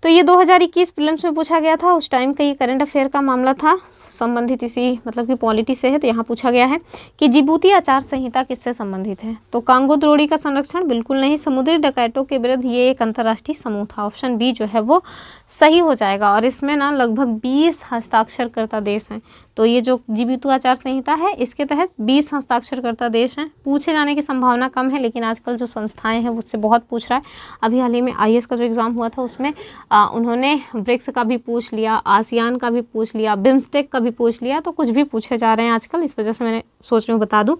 S1: तो ये 2021 प्रीलिम्स में पूछा गया था, उस टाइम का ये करंट अफेयर का मामला था, संबंधित इसी मतलब कि पॉलिटी से है। तो यहाँ पूछा गया है कि जिबूती आचार संहिता किससे संबंधित है? तो कांगो द्रोणी का संरक्षण बिल्कुल नहीं, समुद्री डकैतों के विरुद्ध ये एक अंतर्राष्ट्रीय समूह था। ऑप्शन बी जो है वो सही हो जाएगा। और इसमें ना लगभग 20 हस्ताक्षरकर्ता देश हैं। तो ये जो जिबूती आचार संहिता है इसके तहत 20 हस्ताक्षरकर्ता देश हैं। पूछे जाने की संभावना कम है, लेकिन आजकल जो संस्थाएं हैं उससे बहुत पूछ रहा है। अभी हाल ही में IAS का जो एग्ज़ाम हुआ था उसमें उन्होंने ब्रिक्स का भी पूछ लिया, आसियान का भी पूछ लिया, बिम्स्टेक का भी पूछ लिया। तो कुछ भी पूछे जा रहे हैं आजकल, इस वजह से मैंने सोच रही हूँ बता दूँ।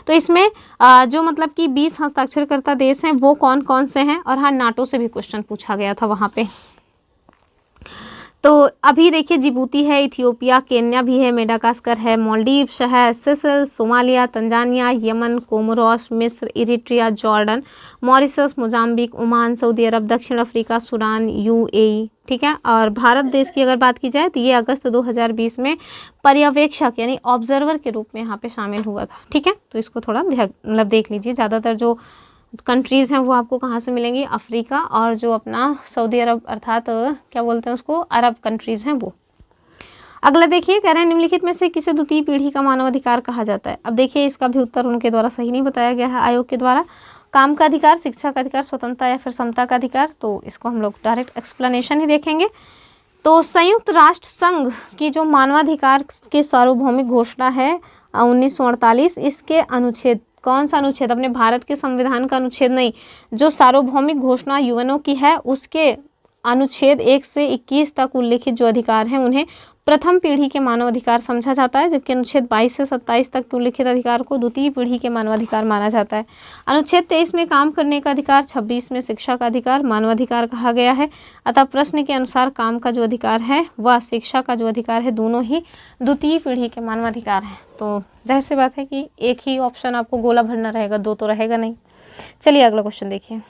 S1: तो इसमें जो मतलब कि 20 हस्ताक्षरकर्ता देश हैं वो कौन कौन से हैं? और हाँ, नाटो से भी क्वेश्चन पूछा गया था वहाँ पे। तो अभी देखिए जिबूती है, इथियोपिया, केन्या भी है, मेडागास्कर है, मालदीव्स है, Seychelles, Somalia, Tanzania, Yemen, Comoros, मिस्र, Eritrea, Jordan, Mauritius, Mozambique, Oman, Saudi Arab, दक्षिण अफ्रीका, सूडान, UAE, ठीक है। और भारत देश की अगर बात की जाए तो ये अगस्त 2020 में पर्यवेक्षक यानी ऑब्जर्वर के रूप में यहाँ पे शामिल हुआ था, ठीक है। तो इसको थोड़ा मतलब देख लीजिए। ज़्यादातर जो कंट्रीज़ हैं वो आपको कहाँ से मिलेंगी? अफ्रीका और जो अपना सऊदी अरब अर्थात क्या बोलते हैं उसको, अरब कंट्रीज़ हैं वो। अगला देखिए, कह रहे हैं निम्नलिखित में से किसे द्वितीय पीढ़ी का मानवाधिकार कहा जाता है? अब देखिए इसका भी उत्तर उनके द्वारा सही नहीं बताया गया है आयोग के द्वारा। काम का अधिकार, शिक्षा का अधिकार, स्वतंत्रता या फिर समता का अधिकार। तो इसको हम लोग डायरेक्ट एक्सप्लेनेशन ही देखेंगे। तो संयुक्त राष्ट्र संघ की जो मानवाधिकार के सार्वभौमिक घोषणा है 1948, इसके अनुच्छेद, कौन सा अनुच्छेद? अपने भारत के संविधान का अनुच्छेद नहीं, जो सार्वभौमिक घोषणा UNO की है उसके अनुच्छेद 1 से 21 तक उल्लिखित जो अधिकार हैं उन्हें प्रथम पीढ़ी के मानवाधिकार समझा जाता है, जबकि अनुच्छेद 22 से 27 तक के उल्लिखित अधिकार को द्वितीय पीढ़ी के मानवाधिकार माना जाता है। अनुच्छेद 23 में काम करने का अधिकार, 26 में शिक्षा का अधिकार मानवाधिकार कहा गया है। अतः प्रश्न के अनुसार काम का जो अधिकार है व शिक्षा का जो अधिकार है दोनों ही द्वितीय पीढ़ी के मानवाधिकार हैं। तो जाहिर सी बात है कि एक ही ऑप्शन आपको गोला भरना रहेगा, दो तो रहेगा नहीं। चलिए अगला क्वेश्चन देखिए।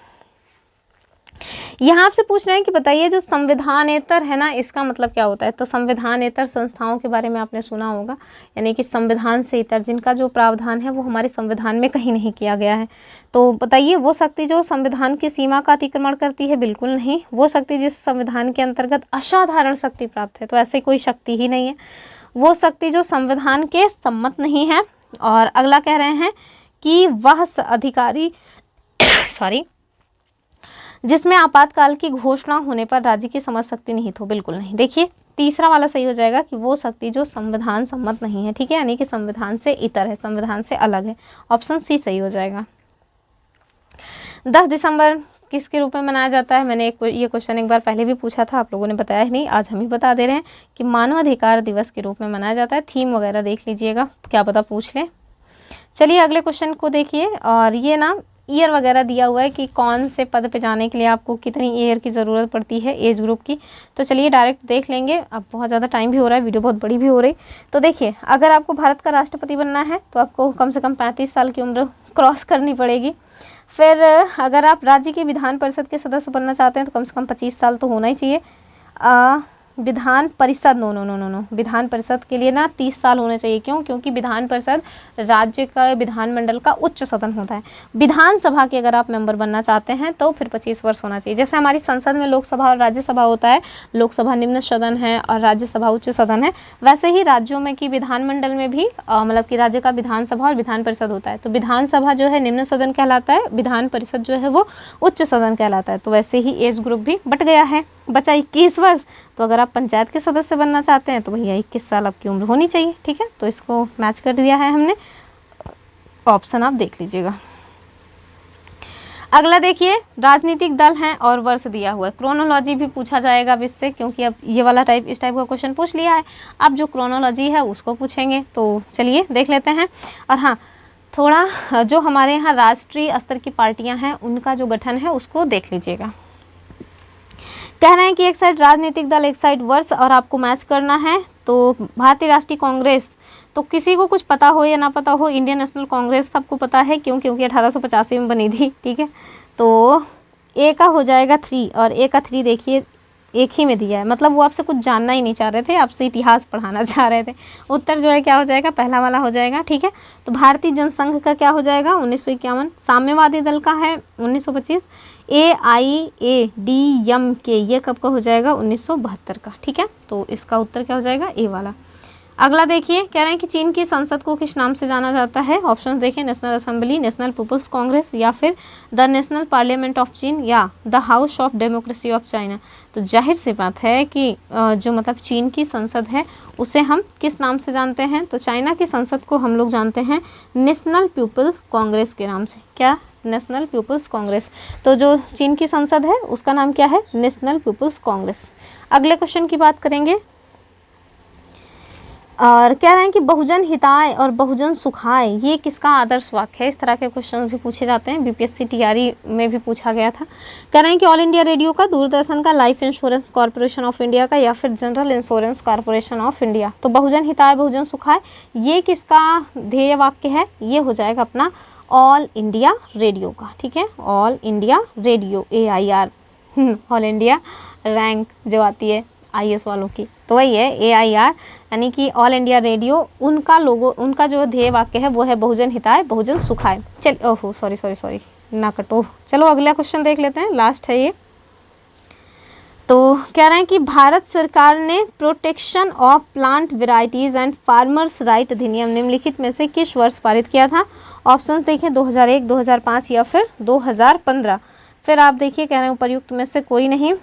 S1: यहाँ आपसे पूछ रहे हैं कि बताइए जो संविधानेतर है ना, इसका मतलब क्या होता है? तो संविधानेतर संस्थाओं के बारे में आपने सुना होगा, यानी कि संविधान से इतर जिनका जो प्रावधान है वो हमारे संविधान में कहीं नहीं किया गया है। तो बताइए वो शक्ति जो संविधान की सीमा का अतिक्रमण करती है? बिल्कुल नहीं। वो शक्ति जिस संविधान के अंतर्गत असाधारण शक्ति प्राप्त है? तो ऐसे कोई शक्ति ही नहीं है। वो शक्ति जो संविधान के सम्मत नहीं है। और अगला कह रहे हैं कि वह अधिकारी जिसमें आपातकाल की घोषणा होने पर राज्य की समझ शक्ति निहित हो? बिल्कुल नहीं। देखिए तीसरा वाला सही हो जाएगा कि वो शक्ति जो संविधान सम्मत नहीं है, ठीक है, यानी कि संविधान से इतर है, संविधान से अलग है। ऑप्शन सी सही हो जाएगा। 10 दिसंबर किसके रूप में मनाया जाता है? मैंने ये क्वेश्चन एक बार पहले भी पूछा था, आप लोगों ने बताया ही नहीं, आज हम ही बता दे रहे हैं कि मानवाधिकार दिवस के रूप में मनाया जाता है। थीम वगैरह देख लीजिएगा, क्या पता पूछ लें। चलिए अगले क्वेश्चन को देखिए। और ये ना ईयर वगैरह दिया हुआ है कि कौन से पद पे जाने के लिए आपको कितनी ईयर की ज़रूरत पड़ती है एज ग्रुप की। तो चलिए डायरेक्ट देख लेंगे, अब बहुत ज़्यादा टाइम भी हो रहा है, वीडियो बहुत बड़ी भी हो रही। तो देखिए अगर आपको भारत का राष्ट्रपति बनना है तो आपको कम से कम 35 साल की उम्र क्रॉस करनी पड़ेगी। फिर अगर आप राज्य की विधान परिषद के सदस्य बनना चाहते हैं तो कम से कम 25 साल तो होना ही चाहिए। विधान परिषद नो, विधान परिषद के लिए ना 30 साल होने चाहिए। क्यों? क्योंकि विधान परिषद राज्य का विधानमंडल का उच्च सदन होता है। विधानसभा के अगर आप मेंबर बनना चाहते हैं तो फिर 25 वर्ष होना चाहिए। जैसे हमारी संसद में लोकसभा और राज्यसभा होता है, लोकसभा निम्न सदन है और राज्यसभा उच्च सदन है, वैसे ही राज्यों में कि विधानमंडल में भी मतलब कि राज्य का विधानसभा और विधान परिषद होता है। तो विधानसभा जो है निम्न सदन कहलाता है, विधान परिषद जो है वो उच्च सदन कहलाता है। तो वैसे ही एज ग्रुप भी बट गया है, बचा 21 वर्ष। तो अगर आप पंचायत के सदस्य बनना चाहते हैं तो भैया 21 साल आपकी उम्र होनी चाहिए, ठीक है। तो इसको मैच कर दिया है हमने, ऑप्शन आप देख लीजिएगा। अगला देखिए, राजनीतिक दल हैं और वर्ष दिया हुआ है। क्रोनोलॉजी भी पूछा जाएगा अब इससे, क्योंकि अब ये वाला इस टाइप का क्वेश्चन पूछ लिया है। अब जो क्रोनोलॉजी है उसको पूछेंगे, तो चलिए देख लेते हैं। और हाँ, थोड़ा जो हमारे यहाँ राष्ट्रीय स्तर की पार्टियाँ हैं उनका जो गठन है उसको देख लीजिएगा। कह रहे हैं कि एक साइड राजनीतिक दल, एक साइड वर्ष, और आपको मैच करना है। तो भारतीय राष्ट्रीय कांग्रेस, तो किसी को कुछ पता हो या ना पता हो, इंडियन नेशनल कांग्रेस सबको पता है। क्यों? क्योंकि 1885 में बनी थी, ठीक है। तो ए का हो जाएगा 3 और ए का 3 देखिए एक ही में दिया है, मतलब वो आपसे कुछ जानना ही नहीं चाह रहे थे, आपसे इतिहास पढ़ाना चाह रहे थे। उत्तर जो है क्या हो जाएगा, पहला वाला हो जाएगा। ठीक है, तो भारतीय जनसंघ का क्या हो जाएगा 1951। साम्यवादी दल का है 1925। AIADMK ये कब का हो जाएगा 1972 का। ठीक है, तो इसका उत्तर क्या हो जाएगा ए वाला। अगला देखिए, कह रहे हैं कि चीन की संसद को किस नाम से जाना जाता है। ऑप्शन देखिए, national assembly, national people's congress, या फिर द नेशनल पार्लियामेंट ऑफ चीन, या the house of democracy of China. तो जाहिर सी बात है कि जो मतलब चीन की संसद है उसे हम किस नाम से जानते हैं, तो चाइना की संसद को हम लोग जानते हैं नेशनल पीपल्स कांग्रेस के नाम से। क्या, नेशनल पीपल्स कांग्रेस। तो जो चीन की संसद है उसका नाम क्या है, नेशनल पीपल्स कांग्रेस। अगले क्वेश्चन की बात करेंगे और कह रहे हैं कि बहुजन हिताय और बहुजन सुखाय ये किसका आदर्श वाक्य है। इस तरह के क्वेश्चन भी पूछे जाते हैं, बीपीएससी टीआरई में भी पूछा गया था। कह रहे हैं कि ऑल इंडिया रेडियो का, दूरदर्शन का, life insurance corporation of India का, या फिर general insurance corporation of India. तो बहुजन हिताय बहुजन सुखाय ये किसका ध्येय वाक्य है, ये हो जाएगा अपना ऑल इंडिया रेडियो का। ठीक है, all India radio AIR, all India rank जो आती है IAS वालों की, तो वही है AIR, यानी कि ऑल इंडिया रेडियो। उनका लोगो, उनका जो ध्येय वाक्य है वो है बहुजन हिताय बहुजन सुखाय। चल, ओहो सॉरी ना कटो। चलो अगला क्वेश्चन देख लेते हैं, लास्ट है ये। तो कह रहे हैं कि भारत सरकार ने protection of plant varieties and farmers right अधिनियम निम्नलिखित में से किस वर्ष पारित किया था। ऑप्शंस देखिए 2001, 2005 या फिर 2015। फिर आप देखिए, कह रहे हैं उपर्युक्त में से कोई नहीं,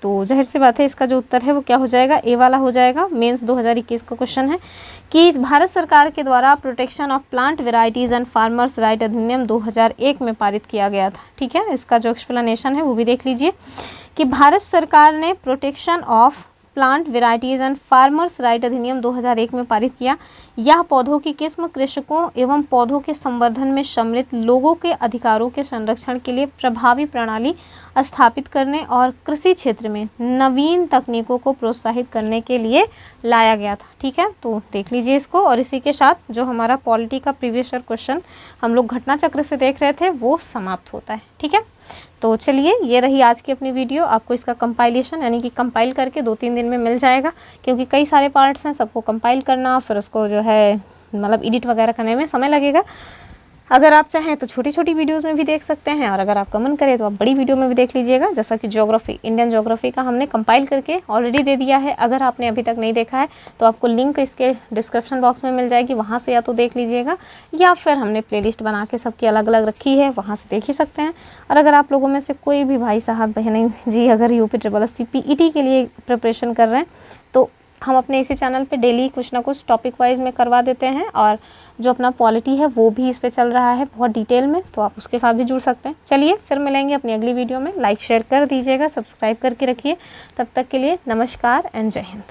S1: तो जाहिर सी बात है इसका जो उत्तर है वो क्या हो जाएगा, ए वाला हो जाएगा। मेंस 2021 का क्वेश्चन है कि इस भारत सरकार के द्वारा protection of plant varieties and farmers right अधिनियम 2001 में पारित किया गया था। ठीक है, इसका जो एक्सप्लेनेशन है वो भी देख लीजिए कि भारत सरकार ने protection of plant varieties and farmers right अधिनियम 2001 में पारित किया। यह पौधों की किस्म, कृषकों एवं पौधों के संवर्धन में सम्मिलित लोगों के अधिकारों के संरक्षण के लिए प्रभावी प्रणाली स्थापित करने और कृषि क्षेत्र में नवीन तकनीकों को प्रोत्साहित करने के लिए लाया गया था। ठीक है, तो देख लीजिए इसको। और इसी के साथ जो हमारा पॉलिटी का प्रीवियस ईयर क्वेश्चन हम लोग घटना चक्र से देख रहे थे वो समाप्त होता है। ठीक है, तो चलिए ये रही आज की अपनी वीडियो। आपको इसका कंपाइलेशन यानी कि कंपाइल करके 2-3 दिन में मिल जाएगा, क्योंकि कई सारे पार्ट्स हैं, सबको कंपाइल करना, फिर उसको जो है मतलब एडिट वगैरह करने में समय लगेगा। अगर आप चाहें तो छोटी छोटी वीडियोस में भी देख सकते हैं, और अगर आपका मन करे तो आप बड़ी वीडियो में भी देख लीजिएगा। जैसा कि ज्योग्राफी, इंडियन ज्योग्राफी का हमने कंपाइल करके ऑलरेडी दे दिया है। अगर आपने अभी तक नहीं देखा है तो आपको लिंक इसके डिस्क्रिप्शन बॉक्स में मिल जाएगी, वहाँ से या तो देख लीजिएगा, या फिर हमने प्लेलिस्ट बना के सबकी अलग अलग रखी है, वहाँ से देख ही सकते हैं। और अगर आप लोगों में से कोई भी भाई साहब बहनें जी अगर UPSSC PET के लिए प्रिपरेशन कर रहे हैं तो हम अपने इसी चैनल पे डेली कुछ ना कुछ टॉपिक वाइज में करवा देते हैं, और जो अपना पॉलिटी है वो भी इस पे चल रहा है बहुत डिटेल में, तो आप उसके साथ भी जुड़ सकते हैं। चलिए फिर मिलेंगे अपनी अगली वीडियो में। लाइक शेयर कर दीजिएगा, सब्सक्राइब करके रखिए। तब तक के लिए नमस्कार एंड जय हिंद।